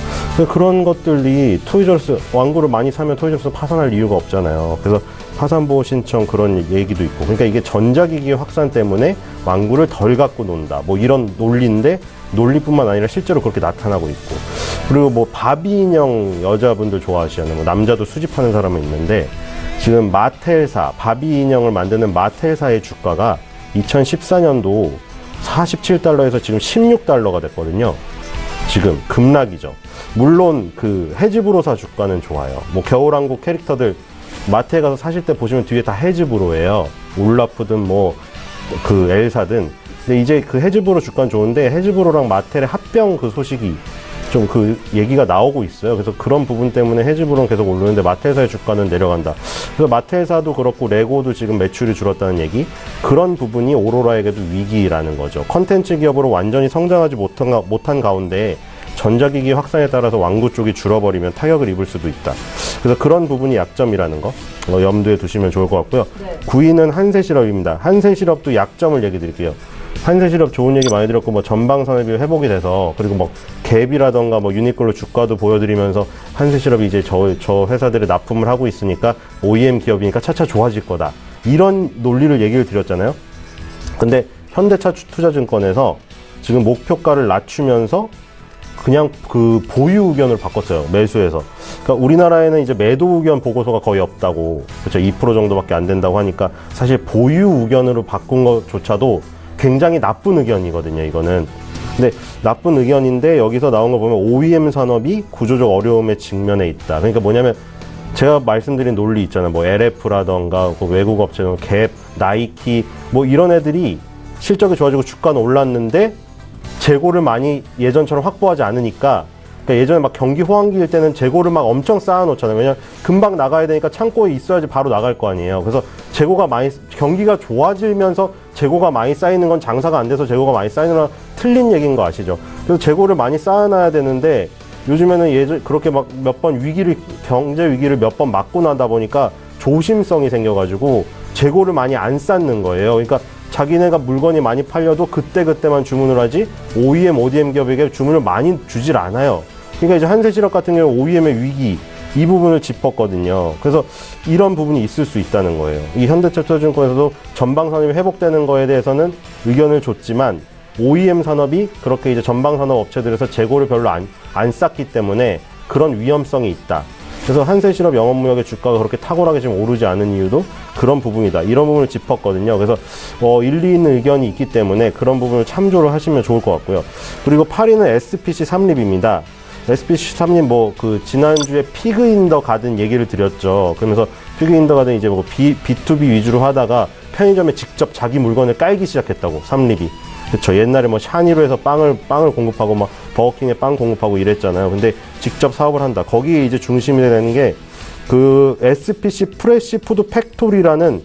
그런 것들이 완구를 많이 사면 토이저러스 파산할 이유가 없잖아요. 그래서 파산보호 신청 그런 얘기도 있고. 그러니까 이게 전자기기 확산 때문에 완구를 덜 갖고 논다. 이런 논리인데 논리뿐만 아니라 실제로 그렇게 나타나고 있고. 그리고 바비 인형 여자분들 좋아하시잖아요. 남자도 수집하는 사람은 있는데 지금 마텔사, 바비 인형을 만드는 마텔사의 주가가 2014년도 47달러에서 지금 16달러가 됐거든요. 지금 급락이죠. 물론 헤즈브로사 주가는 좋아요. 겨울왕국 캐릭터들 마트에 가서 사실 때 보시면 뒤에 다 헤즈브로예요. 올라프든 엘사든. 근데 이제 헤즈브로 주가는 좋은데 헤즈브로랑 마텔의 합병 소식이 좀 얘기가 나오고 있어요. 그래서 그런 부분 때문에 헤즈브로는 계속 오르는데 마텔사의 주가는 내려간다. 그래서 마텔사도 그렇고 레고도 지금 매출이 줄었다는 얘기. 그런 부분이 오로라에게도 위기라는 거죠. 컨텐츠 기업으로 완전히 성장하지 못한 가운데 전자기기 확산에 따라서 완구 쪽이 줄어버리면 타격을 입을 수도 있다. 그래서 그런 부분이 약점이라는 거 염두에 두시면 좋을 것 같고요. 네. 9위는 한세실업입니다. 한세실업도 약점을 얘기 드릴게요. 한세실업 좋은 얘기 많이 드렸고 전방산업이 회복이 돼서 그리고 갭이라던가 유니클로 주가도 보여드리면서 한세실업이 이제 저 회사들의 납품을 하고 있으니까 OEM 기업이니까 차차 좋아질 거다. 이런 논리를 얘기를 드렸잖아요. 근데 현대차 투자증권에서 지금 목표가를 낮추면서 그냥 그 보유 의견을 바꿨어요. 매수해서. 그러니까 우리나라에는 이제 매도 의견 보고서가 거의 없다고, 그렇죠. 2% 정도밖에 안 된다고 하니까 사실 보유 의견으로 바꾼 것조차도 굉장히 나쁜 의견이거든요, 이거는. 근데 나쁜 의견인데 여기서 나온 거 보면 OEM 산업이 구조적 어려움에 직면해 있다. 그러니까 뭐냐면 제가 말씀드린 논리 있잖아요. 뭐 LF라던가 그 외국 업체는 갭, 나이키 뭐 이런 애들이 실적이 좋아지고 주가는 올랐는데 재고를 많이 예전처럼 확보하지 않으니까, 그러니까 예전에 막 경기 호황기일 때는 재고를 막 엄청 쌓아놓잖아요. 왜냐면 금방 나가야 되니까 창고에 있어야지 바로 나갈 거 아니에요. 그래서 재고가 많이, 경기가 좋아지면서 재고가 많이 쌓이는 건 장사가 안 돼서 재고가 많이 쌓이는 건 틀린 얘기인 거 아시죠? 그래서 재고를 많이 쌓아놔야 되는데 요즘에는 그렇게 막 몇 번 경제 위기를 몇 번 맞고 나다 보니까 조심성이 생겨가지고 재고를 많이 안 쌓는 거예요. 그러니까 자기네가 물건이 많이 팔려도 그때그때만 주문을 하지 OEM, ODM 기업에게 주문을 많이 주질 않아요. 그러니까 이제 한세실업 같은 경우 OEM의 위기, 이 부분을 짚었거든요. 그래서 이런 부분이 있을 수 있다는 거예요. 이 현대차투자증권에서도 전방 산업이 회복되는 거에 대해서는 의견을 줬지만 OEM 산업이 그렇게 이제 전방 산업 업체들에서 재고를 별로 안 쌓기 때문에 그런 위험성이 있다. 그래서 한세실업 영업무역의 주가가 그렇게 탁월하게 지금 오르지 않은 이유도 그런 부분이다. 이런 부분을 짚었거든요. 그래서 일리 있는 의견이 있기 때문에 그런 부분을 참조를 하시면 좋을 것 같고요. 그리고 8위는 SPC 삼립입니다. SPC 삼립 지난주에 피그 인더 가든 얘기를 드렸죠. 그러면서 피그 인더 가든 이제 B2B 위주로 하다가 편의점에 직접 자기 물건을 깔기 시작했다고, 삼립이. 그쵸. 옛날에 샤니로 해서 빵을 공급하고 버거킹에 빵 공급하고 이랬잖아요. 근데 직접 사업을 한다. 거기에 이제 중심이 되는 게 SPC 프레시 푸드 팩토리라는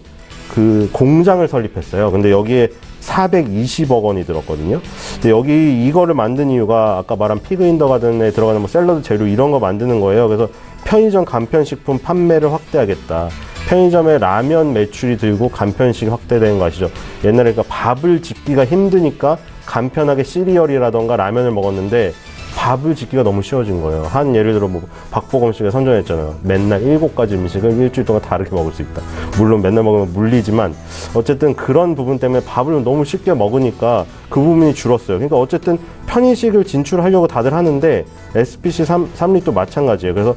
그 공장을 설립했어요. 근데 여기에 420억 원이 들었거든요. 근데 이거를 만든 이유가 아까 말한 피그 인더 가든에 들어가는 샐러드 재료 이런 거 만드는 거예요. 그래서 편의점 간편식품 판매를 확대하겠다. 편의점에 라면 매출이 들고 간편식이 확대되는 거 아시죠? 옛날에 그러니까 밥을 짓기가 힘드니까 간편하게 시리얼이라던가 라면을 먹었는데 밥을 짓기가 너무 쉬워진 거예요. 예를 들어 박보검 씨가 선전했잖아요. 맨날 7가지 음식을 일주일 동안 다르게 먹을 수 있다. 물론 맨날 먹으면 물리지만 어쨌든 그런 부분 때문에 밥을 너무 쉽게 먹으니까 그 부분이 줄었어요. 그러니까 어쨌든 편의식을 진출하려고 다들 하는데 SPC 삼립도 마찬가지예요. 그래서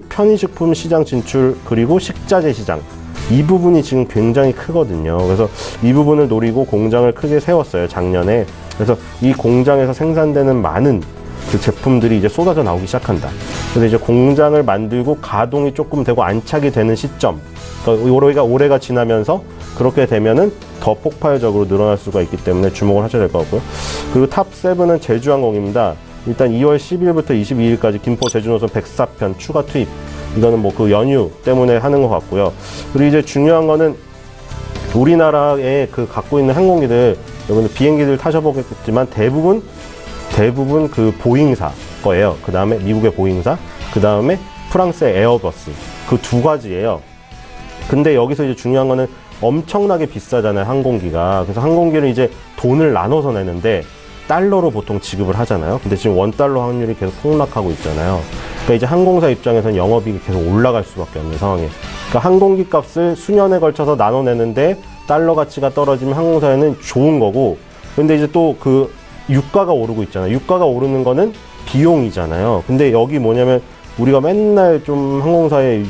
편의식품 시장 진출, 그리고 식자재 시장, 이 부분이 지금 굉장히 크거든요. 그래서 이 부분을 노리고 공장을 크게 세웠어요, 작년에. 그래서 이 공장에서 생산되는 많은 그 제품들이 이제 쏟아져 나오기 시작한다. 그래서 이제 공장을 만들고 가동이 조금 되고 안착이 되는 시점, 그러니까 올해가 지나면서 그렇게 되면은 더 폭발적으로 늘어날 수가 있기 때문에 주목을 하셔야 될 것 같고요. 그리고 탑 7은 제주항공입니다. 일단 2월 10일부터 22일까지 김포 제주노선 104편 추가 투입. 이거는 그 연휴 때문에 하는 것 같고요. 그리고 이제 중요한 거는 우리나라에 갖고 있는 항공기들, 여러분들 비행기들 타셔보겠지만 대부분 그 보잉사 거예요. 그 다음에 미국의 보잉사, 그 다음에 프랑스의 에어버스. 그 두 가지예요. 근데 여기서 이제 중요한 거는 엄청나게 비싸잖아요, 항공기가. 그래서 항공기를 이제 돈을 나눠서 내는데 달러로 보통 지급을 하잖아요. 근데 지금 원달러 환율이 계속 폭락하고 있잖아요. 그러니까 이제 항공사 입장에서는 영업이익이 계속 올라갈 수밖에 없는 상황이에요. 그러니까 항공기 값을 수년에 걸쳐서 나눠내는데 달러 가치가 떨어지면 항공사에는 좋은 거고, 근데 이제 또 유가가 오르고 있잖아요. 유가가 오르는 거는 비용이잖아요. 근데 여기 뭐냐면 우리가 맨날 좀 항공사의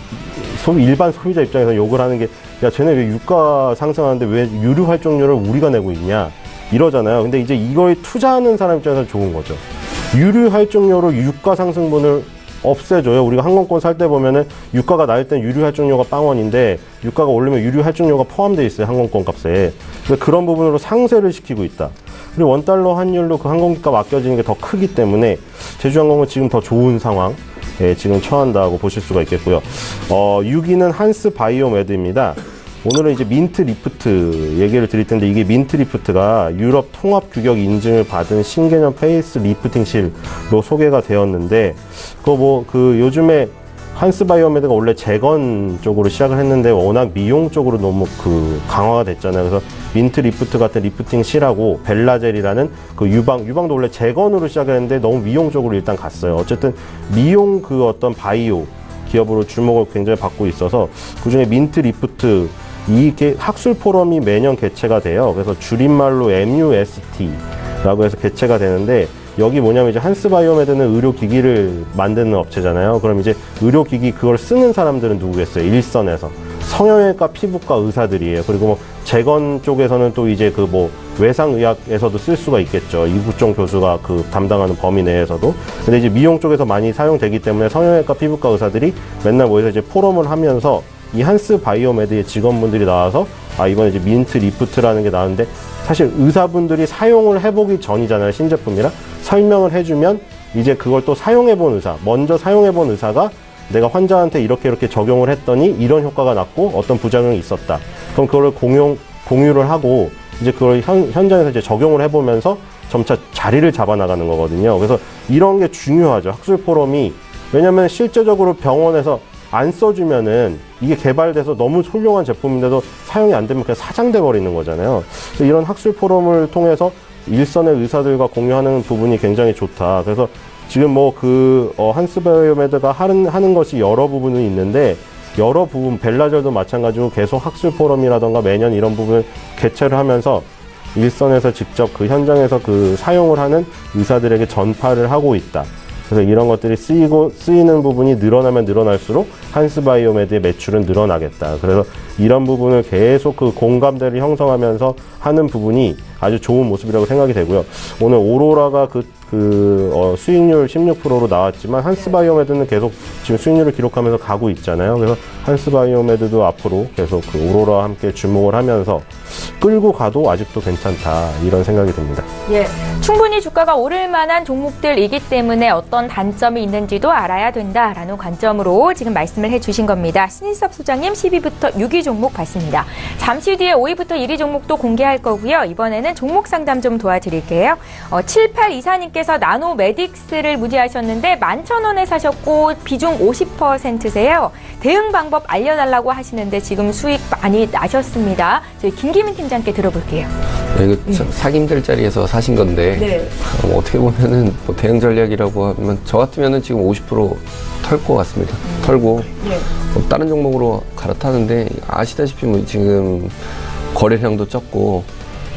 일반 소비자 입장에서 욕을 하는 게, 야, 쟤네 왜 유가 상승하는데 왜 유류 활동료를 우리가 내고 있냐, 이러잖아요. 근데 이제 이거에 투자하는 사람 입장에서 좋은 거죠. 유류 할증료로 유가 상승분을 없애줘요. 우리가 항공권 살 때 보면은 유가가 낮을 땐 유류 할증료가 빵원인데 유가가 오르면 유류 할증료가 포함되어 있어요, 항공권 값에. 그래서 그런 부분으로 상쇄를 시키고 있다. 그리고 원달러 환율로 그 항공기값 아껴지는 게 더 크기 때문에 제주항공은 지금 더 좋은 상황, 지금 처한다고 보실 수가 있겠고요. 6위는 한스 바이오메드입니다. 오늘은 이제 민트 리프트 얘기를 드릴 텐데, 이게 민트 리프트가 유럽 통합 규격 인증을 받은 신개념 페이스 리프팅 실로 소개가 되었는데, 요즘에 한스 바이오메드가 원래 재건 쪽으로 시작을 했는데 워낙 미용 쪽으로 너무 강화가 됐잖아요. 그래서 민트 리프트 같은 리프팅 실하고 벨라젤이라는 유방도 원래 재건으로 시작을 했는데 너무 미용 쪽으로 일단 갔어요. 어쨌든 미용 어떤 바이오 기업으로 주목을 굉장히 받고 있어서, 그중에 민트 리프트, 이게 학술 포럼이 매년 개최가 돼요. 그래서 줄임말로 MUST, 라고 해서 개최가 되는데, 여기 뭐냐면 이제 한스바이오메드는 의료기기를 만드는 업체잖아요. 그럼 이제 의료기기 그걸 쓰는 사람들은 누구겠어요? 일선에서 성형외과, 피부과 의사들이에요. 그리고 뭐 재건 쪽에서는 또 이제 그 뭐 외상의학에서도 쓸 수가 있겠죠. 이구종 교수가 그 담당하는 범위 내에서도. 근데 이제 미용 쪽에서 많이 사용되기 때문에 성형외과, 피부과 의사들이 맨날 모여서 이제 포럼을 하면서 이 한스바이오메드의 직원분들이 나와서 이번에 이제 민트 리프트라는 게 나왔는데, 사실 의사분들이 사용을 해보기 전이잖아요. 신제품이라 설명을 해주면 이제 그걸 또 사용해본 의사, 먼저 사용해본 의사가 내가 환자한테 이렇게 적용을 했더니 이런 효과가 났고 어떤 부작용이 있었다. 그럼 그걸 공유를 하고 이제 그걸 현장에서 이제 적용을 해보면서 점차 자리를 잡아나가는 거거든요. 그래서 이런 게 중요하죠. 학술 포럼이. 왜냐면 실제적으로 병원에서 안 써주면은 이게 개발돼서 너무 훌륭한 제품인데도 사용이 안 되면 그냥 사장돼 버리는 거잖아요. 이런 학술 포럼을 통해서 일선의 의사들과 공유하는 부분이 굉장히 좋다. 그래서 지금 뭐 한스바이오메드가 하는 것이 여러 부분이 있는데, 여러 부분, 벨라젤도 마찬가지로 계속 학술 포럼이라던가 매년 이런 부분을 개최를 하면서 일선에서 직접 그 현장에서 그 사용을 하는 의사들에게 전파를 하고 있다. 그래서 이런 것들이 쓰이는 부분이 늘어나면 늘어날수록 한스바이오메드의 매출은 늘어나겠다. 그래서 이런 부분을 계속 그 공감대를 형성하면서 하는 부분이 아주 좋은 모습이라고 생각이 되고요. 오늘 오로라가 수익률 16%로 나왔지만 한스바이오메드는 계속 지금 수익률을 기록하면서 가고 있잖아요. 그래서 한스바이오메드도 앞으로 계속 그 오로라와 함께 주목을 하면서 끌고 가도 아직도 괜찮다, 이런 생각이 듭니다. 예, 충분히 주가가 오를 만한 종목들이기 때문에 어떤 단점이 있는지도 알아야 된다라는 관점으로 지금 말씀을 해주신 겁니다. 신일섭 소장님 10위부터 6위 종목 봤습니다. 잠시 뒤에 5위부터 1위 종목도 공개할 거고요. 이번에는 종목 상담 좀 도와드릴게요. 7824님께서 나노메딕스를 문의하셨는데 11,000원에 사셨고 비중 50%세요. 대응 방법 알려달라고 하시는데 지금 수익 많이 나셨습니다. 저희 김기민 팀장께 들어볼게요. 이거 사기 힘들 자리에서 사신 건데, 네. 어떻게 보면은 뭐 대응 전략이라고 하면 저 같으면은 지금 50% 털 것 같습니다. 털고 네. 다른 종목으로 갈아타는데, 아시다시피 뭐 지금 거래량도 적고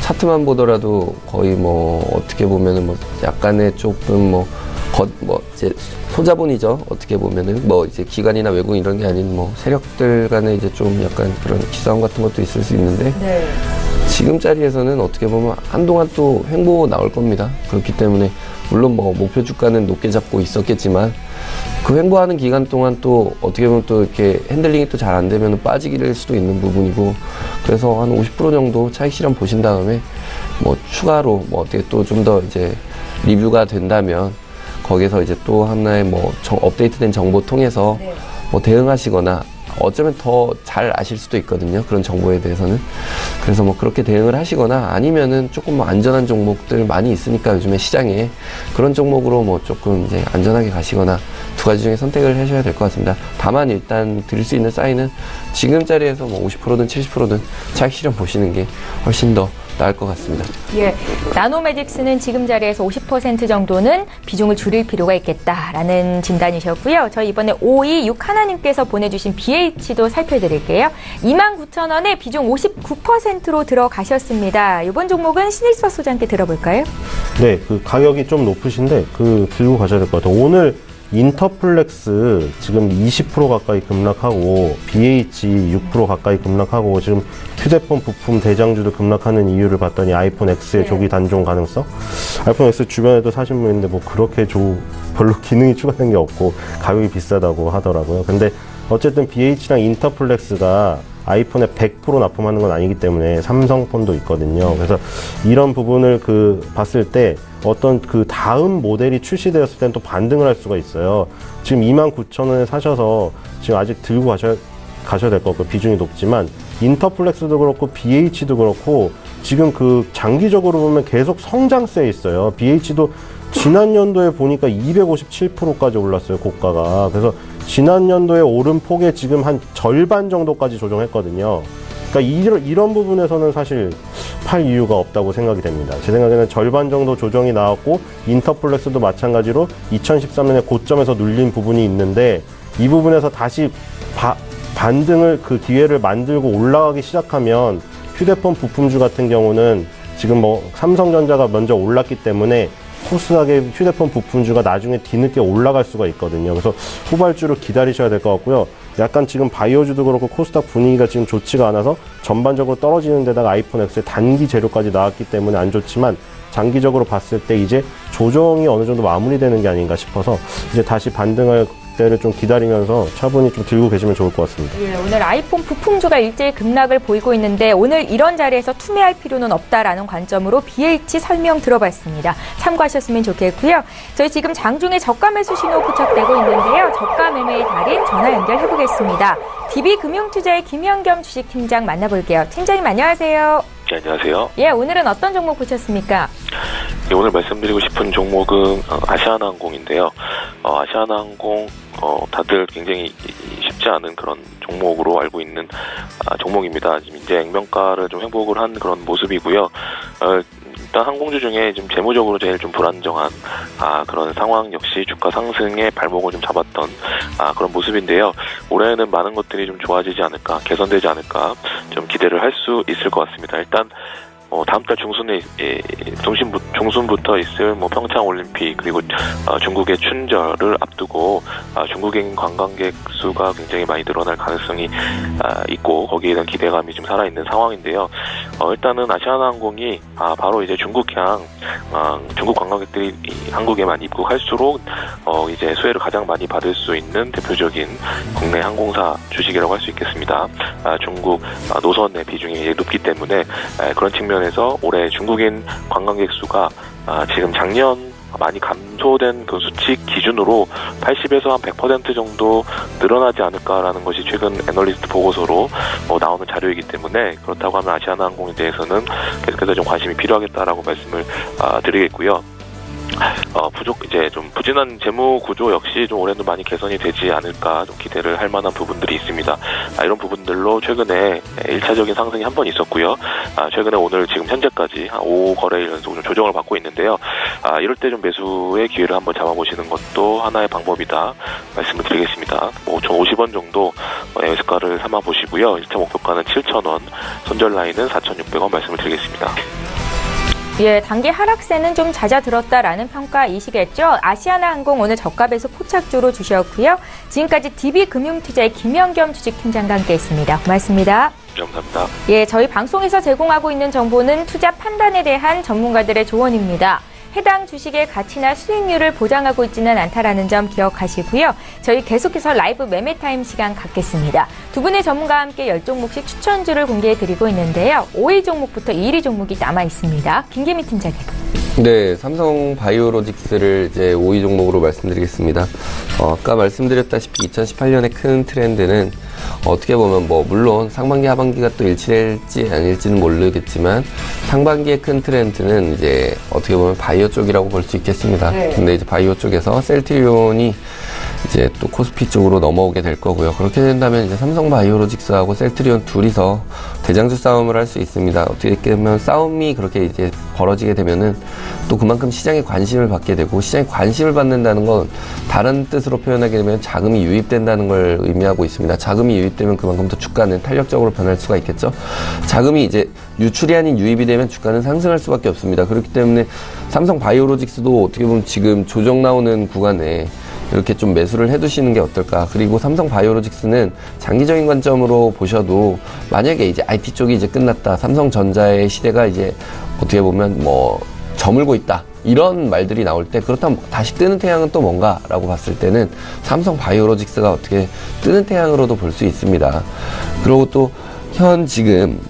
차트만 보더라도 거의 뭐 어떻게 보면은 뭐 약간의 조금 이제 소자본이죠. 어떻게 보면은 뭐 이제 기관이나 외국 이런 게 아닌 뭐 세력들 간에 이제 좀 약간 그런 기싸움 같은 것도 있을 수 있는데, 네. 지금 자리에서는 어떻게 보면 한동안 또 횡보 나올 겁니다. 그렇기 때문에 물론 뭐 목표 주가는 높게 잡고 있었겠지만 그 횡보하는 기간 동안 또 어떻게 보면 또 이렇게 핸들링이 또 잘 안 되면 빠지게 될 수도 있는 부분이고, 그래서 한 50% 정도 차익 실현 보신 다음에 뭐 추가로 뭐 어떻게 또 좀 더 이제 리뷰가 된다면 거기서 이제 또 하나의 뭐 업데이트된 정보 통해서 네. 뭐 대응하시거나, 어쩌면 더 잘 아실 수도 있거든요. 그런 정보에 대해서는. 그래서 뭐 그렇게 대응을 하시거나, 아니면은 조금 뭐 안전한 종목들 많이 있으니까 요즘에 시장에 그런 종목으로 뭐 조금 이제 안전하게 가시거나, 두 가지 중에 선택을 하셔야 될 것 같습니다. 다만 일단 드릴 수 있는 사인은 지금 자리에서 뭐 50%든 70%든 차익 실현 보시는 게 훨씬 더 나을 것 같습니다. 예, 나노메딕스는 지금 자리에서 50% 정도는 비중을 줄일 필요가 있겠다라는 진단이셨고요. 저희 이번에 5261님께서 보내주신 BH도 살펴드릴게요. 29,000원에 비중 59%로 들어가셨습니다. 이번 종목은 신일섭 소장께 들어볼까요? 네, 그 가격이 좀 높으신데 들고 가셔야 될 것 같아요. 오늘 인터플렉스 지금 20% 가까이 급락하고, BH 6% 가까이 급락하고, 지금 휴대폰 부품 대장주도 급락하는 이유를 봤더니 아이폰 X의 조기 단종 가능성? 아이폰 X 주변에도 사신 분 있는데 뭐 그렇게 별로 기능이 추가된 게 없고 가격이 비싸다고 하더라고요. 근데 어쨌든 BH랑 인터플렉스가 아이폰에 100% 납품하는 건 아니기 때문에 삼성폰도 있거든요. 그래서 이런 부분을 봤을 때 어떤 다음 모델이 출시되었을 때는 또 반등을 할 수가 있어요. 지금 29,000원에 사셔서 지금 아직 들고 가셔야 될 것 같고, 비중이 높지만 인터플렉스도 그렇고 BH도 그렇고 지금 장기적으로 보면 계속 성장세에 있어요. BH도 지난 연도에 보니까 257%까지 올랐어요, 고가가. 그래서 지난 연도에 오른 폭의 지금 한 절반 정도까지 조정했거든요. 그러니까 이런 부분에서는 사실 팔 이유가 없다고 생각이 됩니다. 제 생각에는 절반 정도 조정이 나왔고, 인터플렉스도 마찬가지로 2013년에 고점에서 눌린 부분이 있는데, 이 부분에서 다시 반등을 기회를 만들고 올라가기 시작하면 휴대폰 부품주 같은 경우는 지금 뭐 삼성전자가 먼저 올랐기 때문에 코스닥의 휴대폰 부품주가 나중에 뒤늦게 올라갈 수가 있거든요. 그래서 후발주를 기다리셔야 될 것 같고요. 약간 지금 바이오주도 그렇고 코스닥 분위기가 지금 좋지가 않아서 전반적으로 떨어지는 데다가 아이폰 X의 단기 재료까지 나왔기 때문에 안 좋지만 장기적으로 봤을 때 이제 조정이 어느 정도 마무리되는 게 아닌가 싶어서 이제 다시 반등할 때를 좀 기다리면서 차분히 좀 들고 계시면 좋을 것 같습니다. 예, 오늘 아이폰 부품주가 일제히 급락을 보이고 있는데 오늘 이런 자리에서 투매할 필요는 없다라는 관점으로 BH 설명 들어봤습니다. 참고하셨으면 좋겠고요. 저희 지금 장중에 저가 매수 신호 포착되고 있는데요. 저가 매매의 달인 전화 연결해보겠습니다. DB금융투자의 김현겸 주식팀장 만나볼게요. 팀장님 안녕하세요. 네, 안녕하세요. 예, 오늘은 어떤 종목 보셨습니까? 네, 오늘 말씀드리고 싶은 종목은 아시아나항공인데요. 아시아나항공 다들 굉장히 쉽지 않은 그런 종목으로 알고 있는 종목입니다. 지금 이제 액면가를 좀 회복을 한 그런 모습이고요. 일단 항공주 중에 지금 재무적으로 제일 좀 불안정한 그런 상황 역시 주가 상승에 발목을 좀 잡았던 그런 모습인데요. 올해는 많은 것들이 좀 좋아지지 않을까, 개선되지 않을까 좀 기대를 할 수 있을 것 같습니다. 일단 다음 달 중순부터 있을 평창 올림픽 그리고 중국의 춘절을 앞두고 중국인 관광객 수가 굉장히 많이 늘어날 가능성이 있고 거기에 대한 기대감이 좀 살아있는 상황인데요. 일단은 아시아나항공이 바로 이제 중국향 중국 관광객들이 한국에만 입국할수록 이제 수혜를 가장 많이 받을 수 있는 대표적인 국내 항공사 주식이라고 할 수 있겠습니다. 중국 노선의 비중이 높기 때문에 그런 측면에서 올해 중국인 관광객 수가 지금 작년 많이 감소된 그 수치 기준으로 80에서 한 100% 정도 늘어나지 않을까라는 것이 최근 애널리스트 보고서로 나오는 자료이기 때문에 그렇다고 하면 아시아나항공에 대해서는 계속해서 좀 관심이 필요하겠다라고 말씀을 드리겠고요. 이제 좀 부진한 재무 구조 역시 좀 올해는 많이 개선이 되지 않을까 좀 기대를 할 만한 부분들이 있습니다. 이런 부분들로 최근에 1차적인 상승이 한 번 있었고요. 최근에 오늘 지금 현재까지 5거래일 연속 좀 조정을 받고 있는데요. 이럴 때 좀 매수의 기회를 한번 잡아보시는 것도 하나의 방법이다 말씀을 드리겠습니다. 5,050원 정도 매수가를 삼아 보시고요. 1차 목표가는 7,000원, 손절 라인은 4,600원 말씀을 드리겠습니다. 예, 단기 하락세는 좀 잦아들었다라는 평가이시겠죠. 아시아나항공 오늘 저가 배수 포착주로 주셨고요. 지금까지 DB금융투자의 김현겸 주식팀장과 함께했습니다. 고맙습니다. 감사합니다. 예, 저희 방송에서 제공하고 있는 정보는 투자 판단에 대한 전문가들의 조언입니다. 해당 주식의 가치나 수익률을 보장하고 있지는 않다라는 점 기억하시고요. 저희 계속해서 라이브 매매타임 시간 갖겠습니다. 두 분의 전문가와 함께 10종목씩 추천주를 공개해드리고 있는데요. 5위 종목부터 1위 종목이 남아 있습니다. 김계미 팀장님. 네, 삼성 바이오로직스를 이제 5위 종목으로 말씀드리겠습니다. 아까 말씀드렸다시피 2018년의 큰 트렌드는 어떻게 보면 물론 상반기 하반기가 또 일치될지 아닐지는 모르겠지만 상반기의 큰 트렌드는 이제 어떻게 보면 바이오 쪽이라고 볼 수 있겠습니다. 네. 근데 이제 바이오 쪽에서 셀트리온이 이제 또 코스피 쪽으로 넘어오게 될 거고요. 그렇게 된다면 이제 삼성 바이오로직스하고 셀트리온 둘이서 대장주 싸움을 할 수 있습니다. 어떻게 보면 싸움이 그렇게 이제 벌어지게 되면은 또 그만큼 시장에 관심을 받게 되고 시장에 관심을 받는다는 건 다른 뜻으로 표현하게 되면 자금이 유입된다는 걸 의미하고 있습니다. 자금이 유입되면 그만큼 더 주가는 탄력적으로 변할 수가 있겠죠. 자금이 이제 유출이 아닌 유입이 되면 주가는 상승할 수밖에 없습니다. 그렇기 때문에 삼성 바이오로직스도 어떻게 보면 지금 조정 나오는 구간에 이렇게 좀 매수를 해두시는 게 어떨까. 그리고 삼성 바이오로직스는 장기적인 관점으로 보셔도 만약에 이제 IT 쪽이 이제 끝났다. 삼성전자의 시대가 이제 어떻게 보면 저물고 있다. 이런 말들이 나올 때 그렇다면 다시 뜨는 태양은 또 뭔가 라고 봤을 때는 삼성 바이오로직스가 어떻게 뜨는 태양으로도 볼 수 있습니다. 그리고 또 지금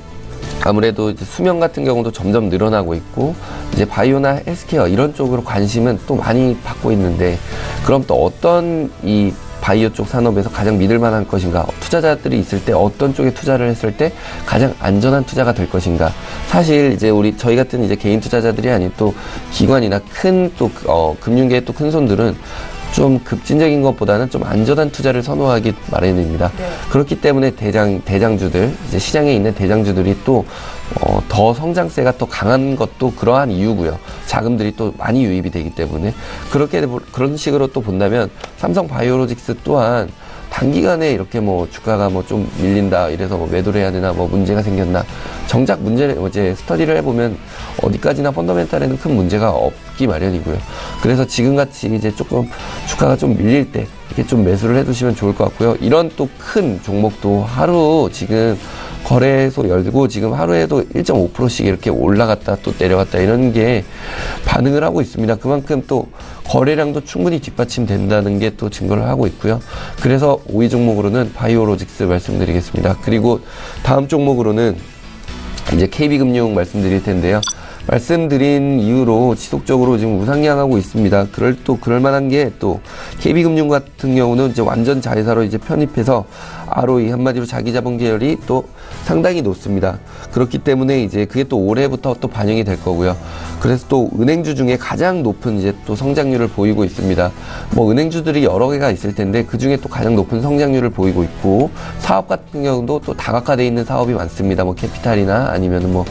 아무래도 이제 수명 같은 경우도 점점 늘어나고 있고 이제 바이오나 헬스케어 이런 쪽으로 관심은 또 많이 받고 있는데 그럼 또 어떤 이 바이오 쪽 산업에서 가장 믿을 만한 것인가, 투자자들이 있을 때 어떤 쪽에 투자를 했을 때 가장 안전한 투자가 될 것인가. 사실 이제 저희 같은 이제 개인 투자자들이 아닌 또 기관이나 큰 또 금융계의 또 큰 손들은 좀 급진적인 것보다는 좀 안전한 투자를 선호하기 마련입니다. 네. 그렇기 때문에 대장주들, 이제 시장에 있는 대장주들이 또 더 성장세가 더 강한 것도 그러한 이유고요. 자금들이 또 많이 유입이 되기 때문에 그런 식으로 또 본다면 삼성 바이오로직스 또한 단기간에 이렇게 뭐 주가가 뭐 좀 밀린다 이래서 뭐 매도를 해야 되나 뭐 문제가 생겼나 정작 문제를 이제 스터디를 해보면 어디까지나 펀더멘탈에는 큰 문제가 없기 마련이고요. 그래서 지금같이 이제 조금 주가가 좀 밀릴 때 이렇게 좀 매수를 해두시면 좋을 것 같고요. 이런 또 큰 종목도 하루 지금 거래소 열고 지금 하루에도 1.5%씩 이렇게 올라갔다 또 내려갔다 이런 게 반응을 하고 있습니다. 그만큼 또 거래량도 충분히 뒷받침된다는 게 또 증거를 하고 있고요. 그래서 5위 종목으로는 바이오로직스 말씀드리겠습니다. 그리고 다음 종목으로는 이제 KB금융 말씀드릴 텐데요. 말씀드린 이후로 지속적으로 지금 우상향하고 있습니다. 그럴 만한 게 또 KB금융 같은 경우는 이제 완전 자회사로 이제 편입해서 ROE 한마디로 자기 자본 계열이 또 상당히 높습니다. 그렇기 때문에 이제 그게 또 올해부터 또 반영이 될 거고요. 그래서 또 은행주 중에 가장 높은 이제 또 성장률을 보이고 있습니다. 뭐 은행주들이 여러 개가 있을 텐데 그 중에 또 가장 높은 성장률을 보이고 있고 사업 같은 경우도 또 다각화되어 있는 사업이 많습니다. 뭐 캐피탈이나 아니면은 뭐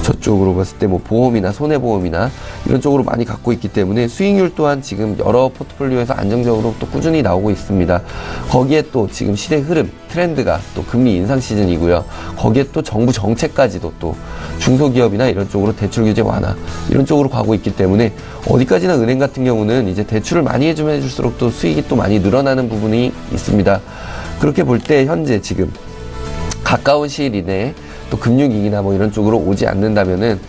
저쪽으로 봤을 때 뭐 보험이나 손해보험이나 이런 쪽으로 많이 갖고 있기 때문에 수익률 또한 지금 여러 포트폴리오에서 안정적으로 또 꾸준히 나오고 있습니다. 거기에 또 지금 시대 흐름, 트렌드가 또 금리 인상 시즌이고요. 거기에 또 정부 정책까지도 또 중소기업이나 이런 쪽으로 대출 규제 완화 이런 쪽으로 가고 있기 때문에 어디까지나 은행 같은 경우는 이제 대출을 많이 해주면 해줄수록 또 수익이 또 많이 늘어나는 부분이 있습니다. 그렇게 볼 때 현재 지금 가까운 시일 이내에 또 금융위기나 뭐 이런 쪽으로 오지 않는다면은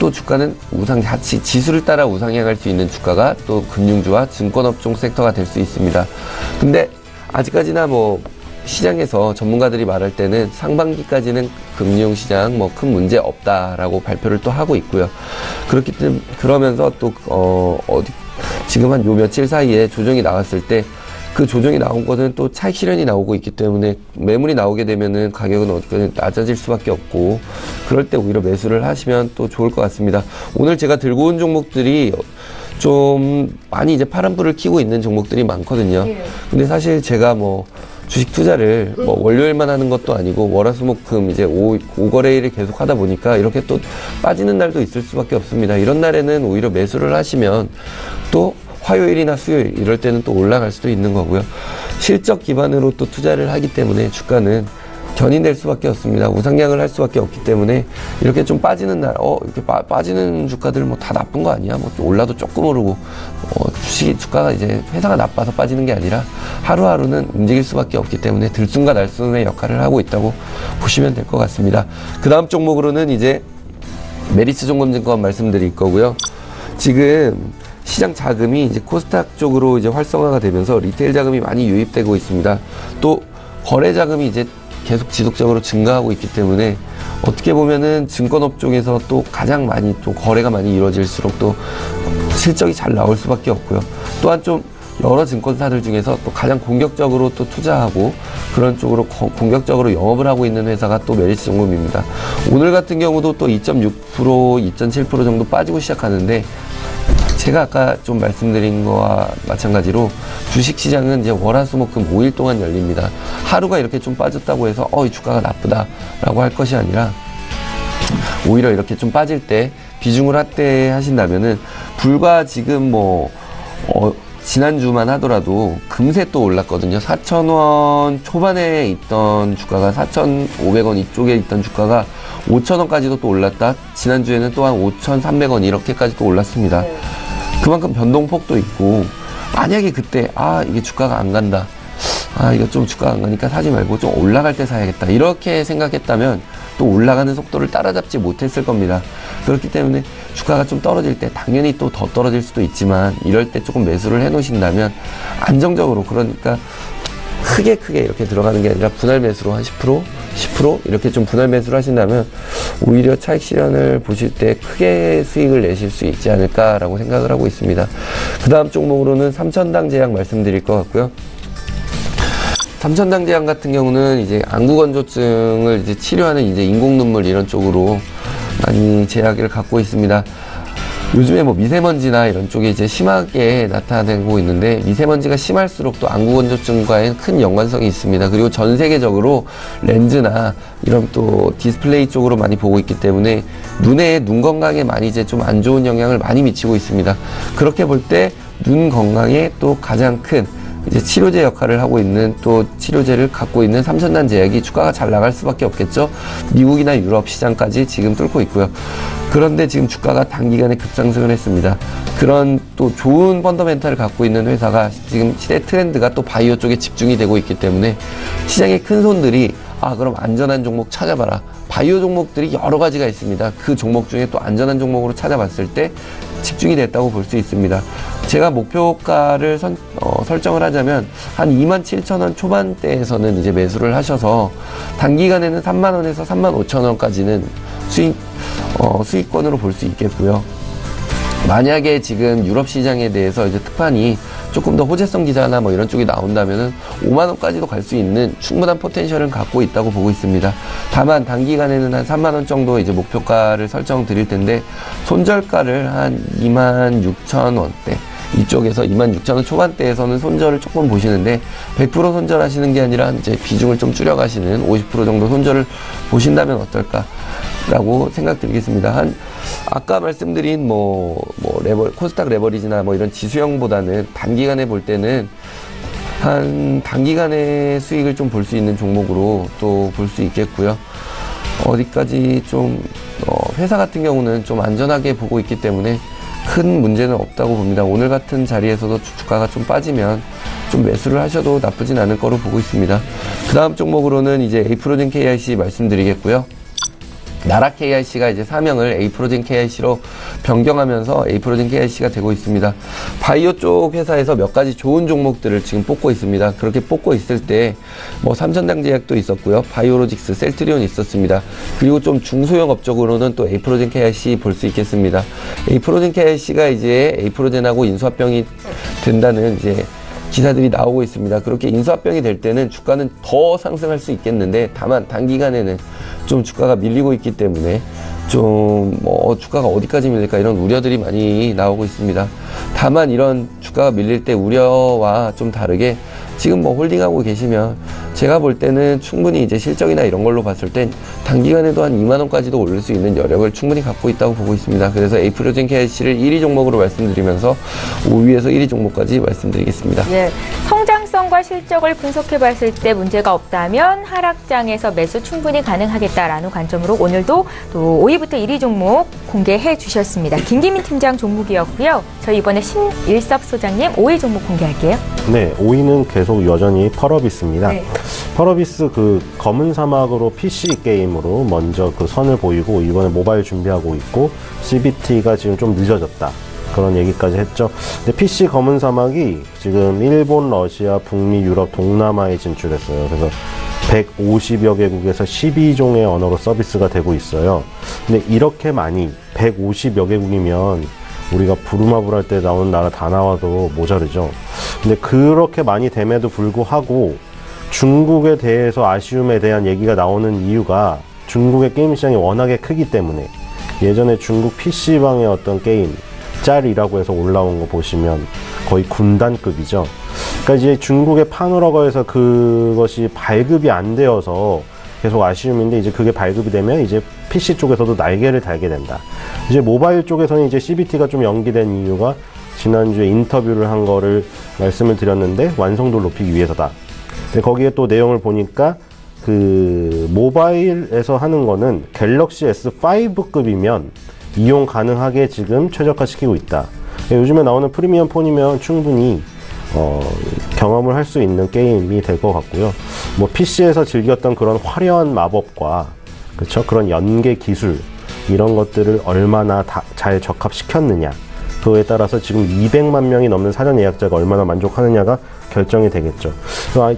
또 주가는 같이 지수를 따라 우상향할 수 있는 주가가 또 금융주와 증권업종 섹터가 될 수 있습니다. 근데 아직까지나 뭐 시장에서 전문가들이 말할 때는 상반기까지는 금융시장 뭐 큰 문제 없다라고 발표를 또 하고 있고요. 그렇기 때문에 그러면서 또 지금 한 요 며칠 사이에 조정이 나왔을 때 그 조정이 나온 거는 또 차익 실현이 나오고 있기 때문에 매물이 나오게 되면은 가격은 어떻게든 낮아질 수밖에 없고 그럴 때 오히려 매수를 하시면 또 좋을 것 같습니다. 오늘 제가 들고 온 종목들이 좀 많이 이제 파란불을 켜고 있는 종목들이 많거든요. 근데 사실 제가 뭐 주식 투자를 뭐 월요일만 하는 것도 아니고 월화수목금 이제 5거래일을 계속 하다 보니까 이렇게 또 빠지는 날도 있을 수밖에 없습니다. 이런 날에는 오히려 매수를 하시면 또 화요일이나 수요일 이럴 때는 또 올라갈 수도 있는 거고요. 실적 기반으로 또 투자를 하기 때문에 주가는 견인될 수밖에 없습니다. 우상향을 할 수밖에 없기 때문에 이렇게 좀 빠지는 날, 이렇게 빠지는 주가들 뭐 다 나쁜 거 아니야? 뭐 올라도 조금 오르고, 주가가 이제 회사가 나빠서 빠지는 게 아니라 하루하루는 움직일 수밖에 없기 때문에 들숨과 날숨의 역할을 하고 있다고 보시면 될 것 같습니다. 그 다음 종목으로는 이제 메리츠증권증권 말씀드릴 거고요. 지금 시장 자금이 이제 코스닥 쪽으로 이제 활성화가 되면서 리테일 자금이 많이 유입되고 있습니다. 또 거래 자금이 이제 계속 지속적으로 증가하고 있기 때문에 어떻게 보면은 증권업종에서 또 가장 많이 또 거래가 많이 이루어질수록 또 실적이 잘 나올 수밖에 없고요. 또한 좀 여러 증권사들 중에서 또 가장 공격적으로 또 투자하고 그런 쪽으로 공격적으로 영업을 하고 있는 회사가 또 메리츠증권입니다. 오늘 같은 경우도 또 2.6%, 2.7% 정도 빠지고 시작하는데 제가 아까 좀 말씀드린 거와 마찬가지로 주식시장은 이제 월화수목금 5일 동안 열립니다. 하루가 이렇게 좀 빠졌다고 해서 이 주가가 나쁘다라고 할 것이 아니라 오히려 이렇게 좀 빠질 때 비중을 확대하신다면은 불과 지금 지난주만 하더라도 금세 또 올랐거든요. 4,000원 초반에 있던 주가가 4,500원 이쪽에 있던 주가가 5,000원까지도 또 올랐다. 지난주에는 또한 5,300원 이렇게까지 또 올랐습니다. 그만큼 변동폭도 있고 만약에 그때 이게 주가가 안 간다. 이거 좀 주가가 안 가니까 사지 말고 좀 올라갈 때 사야겠다. 이렇게 생각했다면 또 올라가는 속도를 따라잡지 못했을 겁니다. 그렇기 때문에 주가가 좀 떨어질 때 당연히 또 더 떨어질 수도 있지만 이럴 때 조금 매수를 해 놓으신다면 안정적으로 그러니까 크게 이렇게 들어가는 게 아니라 분할 매수로 한 10% 이렇게 좀 분할 매수를 하신다면 오히려 차익 실현을 보실 때 크게 수익을 내실 수 있지 않을까라고 생각을 하고 있습니다. 그 다음 종목으로는 삼천당 제약 말씀드릴 것 같고요. 삼천당 제약 같은 경우는 이제 안구건조증을 이제 치료하는 이제 인공눈물 이런 쪽으로 많이 제약을 갖고 있습니다. 요즘에 미세먼지나 이런 쪽에 이제 심하게 나타나고 있는데 미세먼지가 심할수록 또 안구건조증과의 큰 연관성이 있습니다. 그리고 전 세계적으로 렌즈나 이런 또 디스플레이 쪽으로 많이 보고 있기 때문에 눈 건강에 많이 이제 좀 안 좋은 영향을 많이 미치고 있습니다. 그렇게 볼 때 눈 건강에 또 가장 큰 이제 치료제 역할을 하고 있는 또 치료제를 갖고 있는 삼천단 제약이 주가가 잘 나갈 수밖에 없겠죠. 미국이나 유럽 시장까지 지금 뚫고 있고요. 그런데 지금 주가가 단기간에 급상승을 했습니다. 그런 또 좋은 펀더멘탈을 갖고 있는 회사가 지금 시대 트렌드가 또 바이오 쪽에 집중이 되고 있기 때문에 시장의 큰 손들이 그럼 안전한 종목 찾아봐라. 바이오 종목들이 여러 가지가 있습니다. 그 종목 중에 또 안전한 종목으로 찾아봤을 때 집중이 됐다고 볼 수 있습니다. 제가 목표가를 설정을 하자면 한 27,000원 초반대에서는 이제 매수를 하셔서 단기간에는 30,000원에서 35,000원까지는 수익권으로 볼 수 있겠고요. 만약에 지금 유럽 시장에 대해서 이제 특판이 조금 더 호재성 기사나 뭐 이런 쪽이 나온다면은 5만원까지도 갈 수 있는 충분한 포텐셜을 갖고 있다고 보고 있습니다. 다만 단기간에는 한 3만원 정도 이제 목표가를 설정 드릴 텐데, 손절가를 한 26,000원대 이쪽에서 26,000원 초반대에서는 손절을 조금 보시는데, 100% 손절하시는 게 아니라 이제 비중을 좀 줄여가시는 50% 정도 손절을 보신다면 어떨까라고 생각드리겠습니다. 아까 말씀드린 코스닥 레버리지나 뭐 이런 지수형보다는 단기간에 볼 때는 단기간에 수익을 좀 볼 수 있는 종목으로 또 볼 수 있겠고요. 어디까지 좀 회사 같은 경우는 좀 안전하게 보고 있기 때문에 큰 문제는 없다고 봅니다. 오늘 같은 자리에서도 주가가 좀 빠지면 좀 매수를 하셔도 나쁘진 않을 거로 보고 있습니다. 그 다음 종목으로는 이제 에이프로젠 KIC 말씀드리겠고요. 나라 KIC가 이제 사명을 에이프로젠 KIC로 변경하면서 에이프로젠 KIC가 되고 있습니다. 바이오 쪽 회사에서 몇 가지 좋은 종목들을 지금 뽑고 있습니다. 그렇게 뽑고 있을 때 삼천당 제약도 있었고요. 바이오로직스, 셀트리온 있었습니다. 그리고 좀 중소형 업적으로는 또 에이프로젠 KIC 볼 수 있겠습니다. 에이프로젠 KIC가 이제 에이프로젠하고 인수합병이 된다는 이제 기사들이 나오고 있습니다. 그렇게 인수합병이 될 때는 주가는 더 상승할 수 있겠는데, 다만 단기간에는 좀 주가가 밀리고 있기 때문에 좀 주가가 어디까지 밀릴까 이런 우려들이 많이 나오고 있습니다. 다만 이런 주가가 밀릴 때 우려와 좀 다르게 지금 홀딩하고 계시면 제가 볼 때는 충분히 이제 실적이나 이런 걸로 봤을 땐 단기간에도 한 2만원까지도 올릴 수 있는 여력을 충분히 갖고 있다고 보고 있습니다. 그래서 에이프로젠 KIC를 1위 종목으로 말씀드리면서 5위에서 1위 종목까지 말씀드리겠습니다. 네, 성장성과 실적을 분석해 봤을 때 문제가 없다면 하락장에서 매수 충분히 가능하겠다라는 관점으로 오늘도 또 5위부터 1위 종목 공개해 주셨습니다. 김기민 팀장 종목이었고요. 저희 이번에 신일섭 소장님 5위 종목 공개할게요. 네, 5위는 계속 여전히 펄어비스입니다. 네. 펄어비스 검은 사막으로 PC 게임으로 먼저 선을 보이고 이번에 모바일 준비하고 있고 CBT가 지금 좀 늦어졌다. 그런 얘기까지 했죠. 근데 PC 검은 사막이 지금 일본, 러시아, 북미, 유럽, 동남아에 진출했어요. 그래서 150여 개국에서 12종의 언어로 서비스가 되고 있어요. 근데 이렇게 많이 150여 개국이면 우리가 부루마블 할 때 나오는 나라 다 나와도 모자르죠. 근데 그렇게 많이 됨에도 불구하고 중국에 대해서 아쉬움에 대한 얘기가 나오는 이유가 중국의 게임 시장이 워낙에 크기 때문에, 예전에 중국 PC방의 어떤 게임 짤이라고 해서 올라온 거 보시면 거의 군단급이죠. 그러니까 이제 중국의 판호라고 해서 그것이 발급이 안 되어서 계속 아쉬움인데, 이제 그게 발급이 되면 이제 PC 쪽에서도 날개를 달게 된다. 이제 모바일 쪽에서는 이제 CBT가 좀 연기된 이유가 지난주에 인터뷰를 한 거를 말씀을 드렸는데, 완성도를 높이기 위해서다. 근데 거기에 또 내용을 보니까 모바일에서 하는 거는 갤럭시 S5급이면 이용 가능하게 지금 최적화시키고 있다. 요즘에 나오는 프리미엄 폰이면 충분히 경험을 할 수 있는 게임이 될 것 같고요. PC에서 즐겼던 그런 화려한 마법과 그런 연계 기술 이런 것들을 얼마나 잘 적합시켰느냐, 그거에 따라서 지금 200만 명이 넘는 사전 예약자가 얼마나 만족하느냐가 결정이 되겠죠.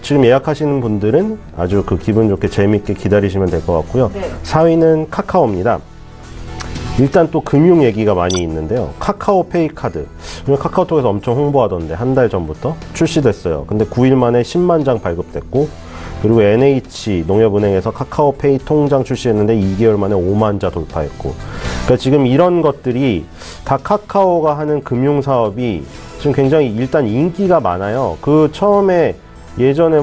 지금 예약하시는 분들은 아주 기분 좋게 재밌게 기다리시면 될 것 같고요. 네. 4위는 카카오입니다. 일단 또 금융 얘기가 많이 있는데요. 카카오페이 카드. 카카오톡에서 엄청 홍보하던데 한 달 전부터 출시됐어요. 근데 9일 만에 10만 장 발급됐고, 그리고 NH 농협은행에서 카카오페이 통장 출시했는데 2개월 만에 5만 자 돌파했고, 그러니까 지금 이런 것들이 다 카카오가 하는 금융 사업이 지금 굉장히 일단 인기가 많아요. 처음에 예전에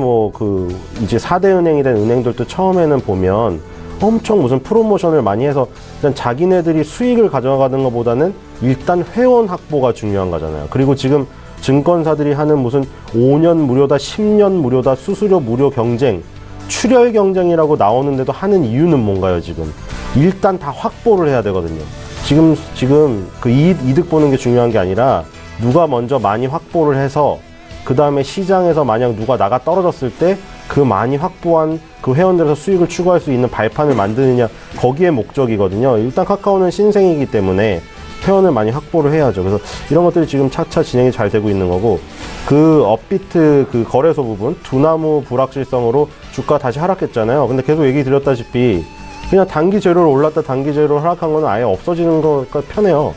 이제 4대 은행이 된 은행들도 처음에는 보면 엄청 무슨 프로모션을 많이 해서 일단 자기네들이 수익을 가져가는 것보다는 일단 회원 확보가 중요한 거잖아요. 그리고 지금 증권사들이 하는 무슨 5년 무료다, 10년 무료다, 수수료 무료 경쟁, 출혈 경쟁이라고 나오는데도 하는 이유는 뭔가요, 지금? 일단 다 확보를 해야 되거든요. 지금 그 이득 보는 게 중요한 게 아니라 누가 먼저 많이 확보를 해서 그 다음에 시장에서 만약 누가 나가 떨어졌을 때 그 많이 확보한 그 회원들에서 수익을 추구할 수 있는 발판을 만드느냐, 거기에 목적이거든요. 일단 카카오는 신생이기 때문에 회원을 많이 확보를 해야죠. 그래서 이런 것들이 지금 차차 진행이 잘 되고 있는 거고, 그 업비트 그 거래소 부분, 두나무 불확실성으로 주가 다시 하락했잖아요. 근데 계속 얘기 드렸다시피 그냥 단기 재료로 올랐다 단기 재료로 하락한 거는 아예 없어지는 거가 편해요.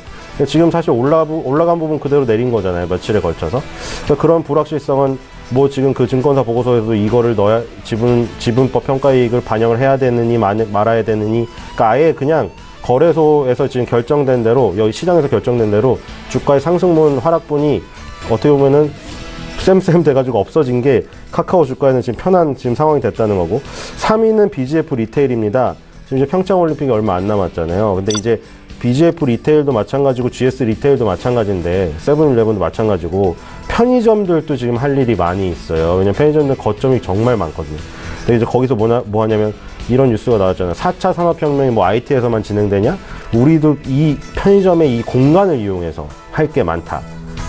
지금 사실 올라간 부분 그대로 내린 거잖아요, 며칠에 걸쳐서. 그러니까 그런 불확실성은 뭐 지금 그 증권사 보고서에도 이거를 넣어야 지분법 평가이익을 반영을 해야 되느니 말아야 되느니, 그러니까 아예 그냥 거래소에서 지금 결정된 대로, 여기 시장에서 결정된 대로 주가의 상승분 하락분이 어떻게 보면은 쌤 돼가지고 없어진 게 카카오 주가에는 지금 편한 지금 상황이 됐다는 거고, 3위는 BGF 리테일입니다. 지금 이제 평창올림픽이 얼마 안 남았잖아요. 근데 이제 BGF 리테일도 마찬가지고 GS 리테일도 마찬가지인데 세븐일레븐도 마찬가지고 편의점들도 지금 할 일이 많이 있어요. 왜냐면 편의점들 거점이 정말 많거든요. 근데 이제 거기서 뭐 하냐면 이런 뉴스가 나왔잖아요. 4차 산업혁명이 뭐 IT에서만 진행되냐? 우리도 이 편의점의 이 공간을 이용해서 할 게 많다.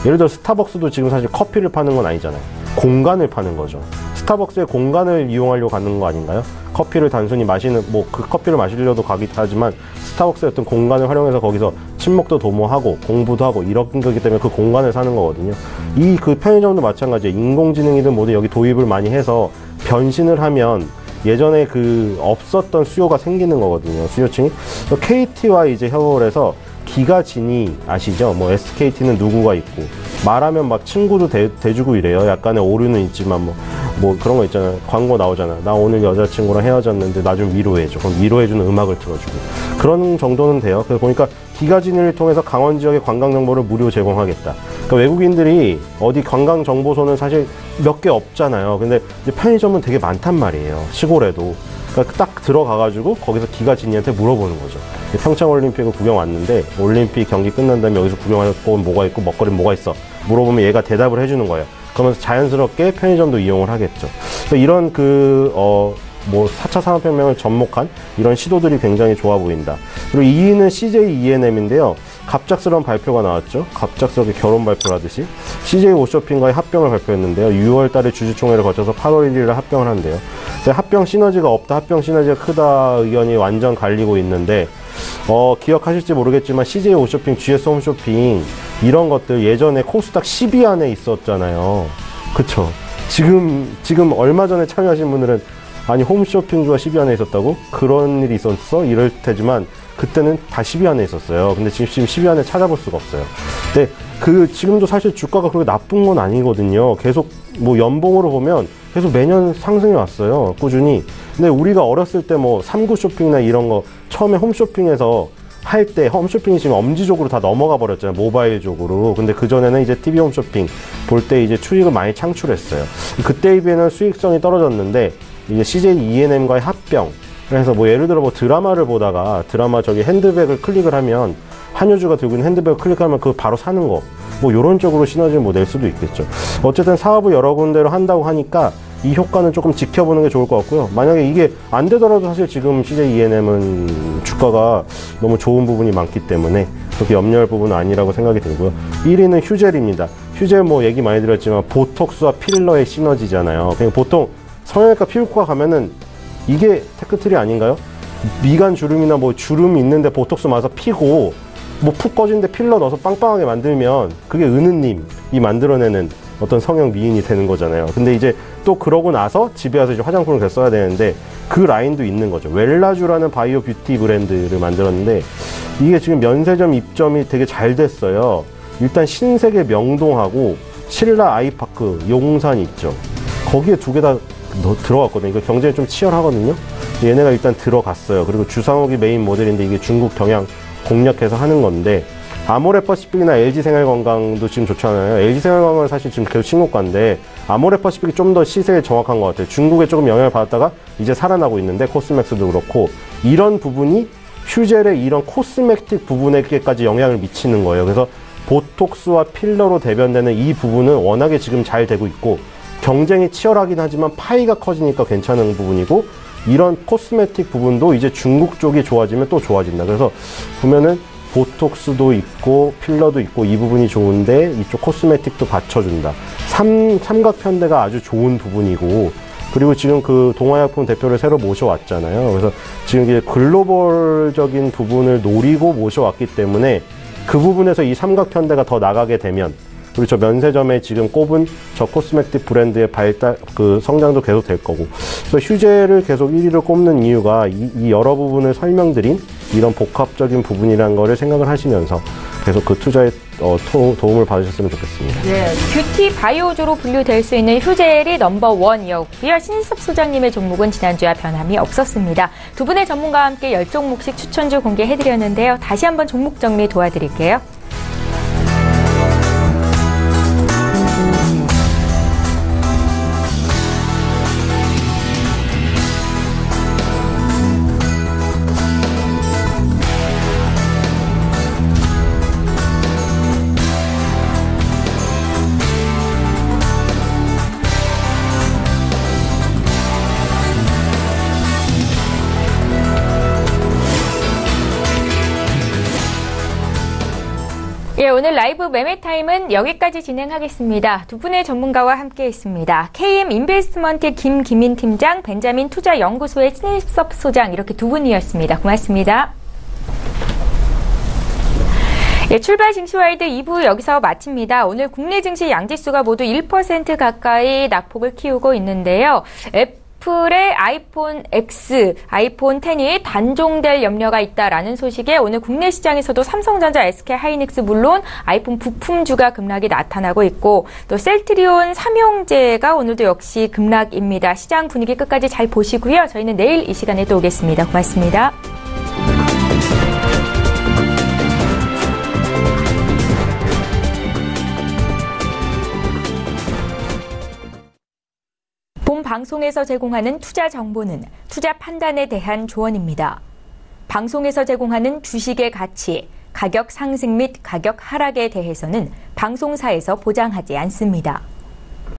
예를 들어 스타벅스도 지금 사실 커피를 파는 건 아니잖아요. 공간을 파는 거죠. 스타벅스의 공간을 이용하려고 가는 거 아닌가요? 커피를 단순히 뭐 그 커피를 마시려도 가기도 하지만 스타벅스의 어떤 공간을 활용해서 거기서 친목도 도모하고 공부도 하고 이런 거기 때문에 그 공간을 사는 거거든요. 이 그 편의점도 마찬가지예요. 인공지능이든 뭐든 여기 도입을 많이 해서 변신을 하면 예전에 그 없었던 수요가 생기는 거거든요. 수요층이. KT와 이제 협업을 해서 기가진이 아시죠? 뭐 SKT는 누구가 있고 말하면 막 친구도 대주고 이래요. 약간의 오류는 있지만 뭐 그런 거 있잖아요. 광고 나오잖아. 나 오늘 여자친구랑 헤어졌는데 나 좀 위로해줘. 그럼 위로해주는 음악을 틀어주고 그런 정도는 돼요. 그래서 보니까 기가진을 통해서 강원 지역의 관광 정보를 무료 제공하겠다. 그러니까 외국인들이 어디 관광 정보소는 사실 몇 개 없잖아요. 근데 이제 편의점은 되게 많단 말이에요. 시골에도. 그러니까 딱 들어가가지고 거기서 기가진이한테 물어보는 거죠. 평창올림픽을 구경 왔는데 올림픽 경기 끝난 다음에 여기서 구경할 건 뭐가 있고 먹거리는 뭐가 있어 물어보면 얘가 대답을 해주는 거예요. 그러면서 자연스럽게 편의점도 이용을 하겠죠. 이런 뭐 4차 산업혁명을 접목한 이런 시도들이 굉장히 좋아 보인다. 그리고 2위는 CJ E&M인데요. 갑작스러운 발표가 나왔죠. 갑작스럽게 결혼 발표를 하듯이 CJ 옷쇼핑과의 합병을 발표했는데요. 6월 달에 주주총회를 거쳐서 8월 1일에 합병을 한대요. 합병 시너지가 없다, 합병 시너지가 크다 의견이 완전 갈리고 있는데 기억하실지 모르겠지만 CJ 옷쇼핑, GS 홈쇼핑 이런 것들 예전에 코스닥 10위 안에 있었잖아요. 그쵸? 지금 얼마 전에 참여하신 분들은 아니 홈쇼핑주가 10위 안에 있었다고? 그런 일이 있었어? 이럴 테지만 그때는 다 10위 안에 있었어요. 근데 지금 10위 안에 찾아볼 수가 없어요. 근데 지금도 사실 주가가 그렇게 나쁜 건 아니거든요. 계속 뭐 연봉으로 보면 계속 매년 상승해 왔어요. 꾸준히. 근데 우리가 어렸을 때 뭐 3구 쇼핑이나 이런 거 처음에 홈쇼핑에서 할 때 홈쇼핑이 지금 엄지적으로 다 넘어가 버렸잖아요. 모바일적으로. 근데 그전에는 이제 TV 홈쇼핑 볼 때 이제 수익을 많이 창출했어요. 그때에 비해는 수익성이 떨어졌는데 이제 CJ E&M과의 합병. 그래서 뭐 예를 들어 뭐 드라마를 보다가 드라마 저기 핸드백을 클릭을 하면 한효주가 들고 있는 핸드백을 클릭하면 그거 바로 사는 거. 뭐 요런 쪽으로 시너지를 뭐 낼 수도 있겠죠. 어쨌든 사업을 여러 군데로 한다고 하니까 이 효과는 조금 지켜보는 게 좋을 것 같고요. 만약에 이게 안 되더라도 사실 지금 CJ E&M은 주가가 너무 좋은 부분이 많기 때문에 그렇게 염려할 부분은 아니라고 생각이 들고요. 1위는 휴젤입니다. 휴젤 뭐 얘기 많이 드렸지만 보톡스와 필러의 시너지잖아요. 그냥 보통 성형외과 피부과 가면은 이게 테크트리 아닌가요? 미간 주름이나 뭐 주름이 있는데 보톡스 맞아서 피고 뭐 푹 꺼진데 필러 넣어서 빵빵하게 만들면 그게 은은님이 만들어내는 어떤 성형 미인이 되는 거잖아요. 근데 이제 또 그러고 나서 집에 와서 이제 화장품을 계속 써야 되는데 그 라인도 있는 거죠. 웰라주라는 바이오 뷰티 브랜드를 만들었는데 이게 지금 면세점 입점이 되게 잘 됐어요. 일단 신세계 명동하고 신라 아이파크 용산 있죠. 거기에 두 개 다 들어갔거든요. 이거 경쟁이 좀 치열하거든요. 얘네가 일단 들어갔어요. 그리고 주상욱이 메인 모델인데 이게 중국 경향 공략해서 하는 건데 아모레퍼시픽이나 LG생활건강도 지금 좋잖아요. LG생활건강은 사실 지금 계속 신고가인데 아모레퍼시픽이 좀 더 시세에 정확한 것 같아요. 중국에 조금 영향을 받았다가 이제 살아나고 있는데 코스맥스도 그렇고 이런 부분이 휴젤의 이런 코스메틱 부분에게까지 영향을 미치는 거예요. 그래서 보톡스와 필러로 대변되는 이 부분은 워낙에 지금 잘 되고 있고 경쟁이 치열하긴 하지만 파이가 커지니까 괜찮은 부분이고 이런 코스메틱 부분도 이제 중국 쪽이 좋아지면 또 좋아진다. 그래서 보면은 보톡스도 있고 필러도 있고 이 부분이 좋은데 이쪽 코스메틱도 받쳐준다. 삼각편대가 아주 좋은 부분이고 그리고 지금 그 동아약품 대표를 새로 모셔왔잖아요. 그래서 지금 이제 글로벌적인 부분을 노리고 모셔왔기 때문에 그 부분에서 이 삼각편대가 더 나가게 되면 그리고 저 면세점에 지금 꼽은 저 코스메틱 브랜드의 그 성장도 계속 될 거고. 그래서 휴재를 계속 1위를 꼽는 이유가 이 여러 부분을 설명드린 이런 복합적인 부분이라는 거를 생각을 하시면서 계속 그 투자에 도움을 받으셨으면 좋겠습니다. 네, 뷰티 바이오주로 분류될 수 있는 휴젤이 넘버1이었고요. 신인섭 소장님의 종목은 지난주와 변함이 없었습니다. 두 분의 전문가와 함께 10종목씩 추천주 공개해드렸는데요. 다시 한번 종목 정리 도와드릴게요. 예, 오늘 라이브 매매타임은 여기까지 진행하겠습니다. 두 분의 전문가와 함께했습니다. KM 인베스트먼트 김기민 팀장, 벤자민 투자연구소의 신인섭 소장 이렇게 두 분이었습니다. 고맙습니다. 예, 출발 증시와이드 2부 여기서 마칩니다. 오늘 국내 증시 양지수가 모두 1% 가까이 낙폭을 키우고 있는데요. 애플의 아이폰 X, 아이폰 10이 단종될 염려가 있다라는 소식에 오늘 국내 시장에서도 삼성전자, SK하이닉스 물론 아이폰 부품주가 급락이 나타나고 있고 또 셀트리온, 삼형제가 오늘도 역시 급락입니다. 시장 분위기 끝까지 잘 보시고요. 저희는 내일 이 시간에 또 오겠습니다. 고맙습니다. 본 방송에서 제공하는 투자 정보는 투자 판단에 대한 조언입니다. 방송에서 제공하는 주식의 가치, 가격 상승 및 가격 하락에 대해서는 방송사에서 보장하지 않습니다.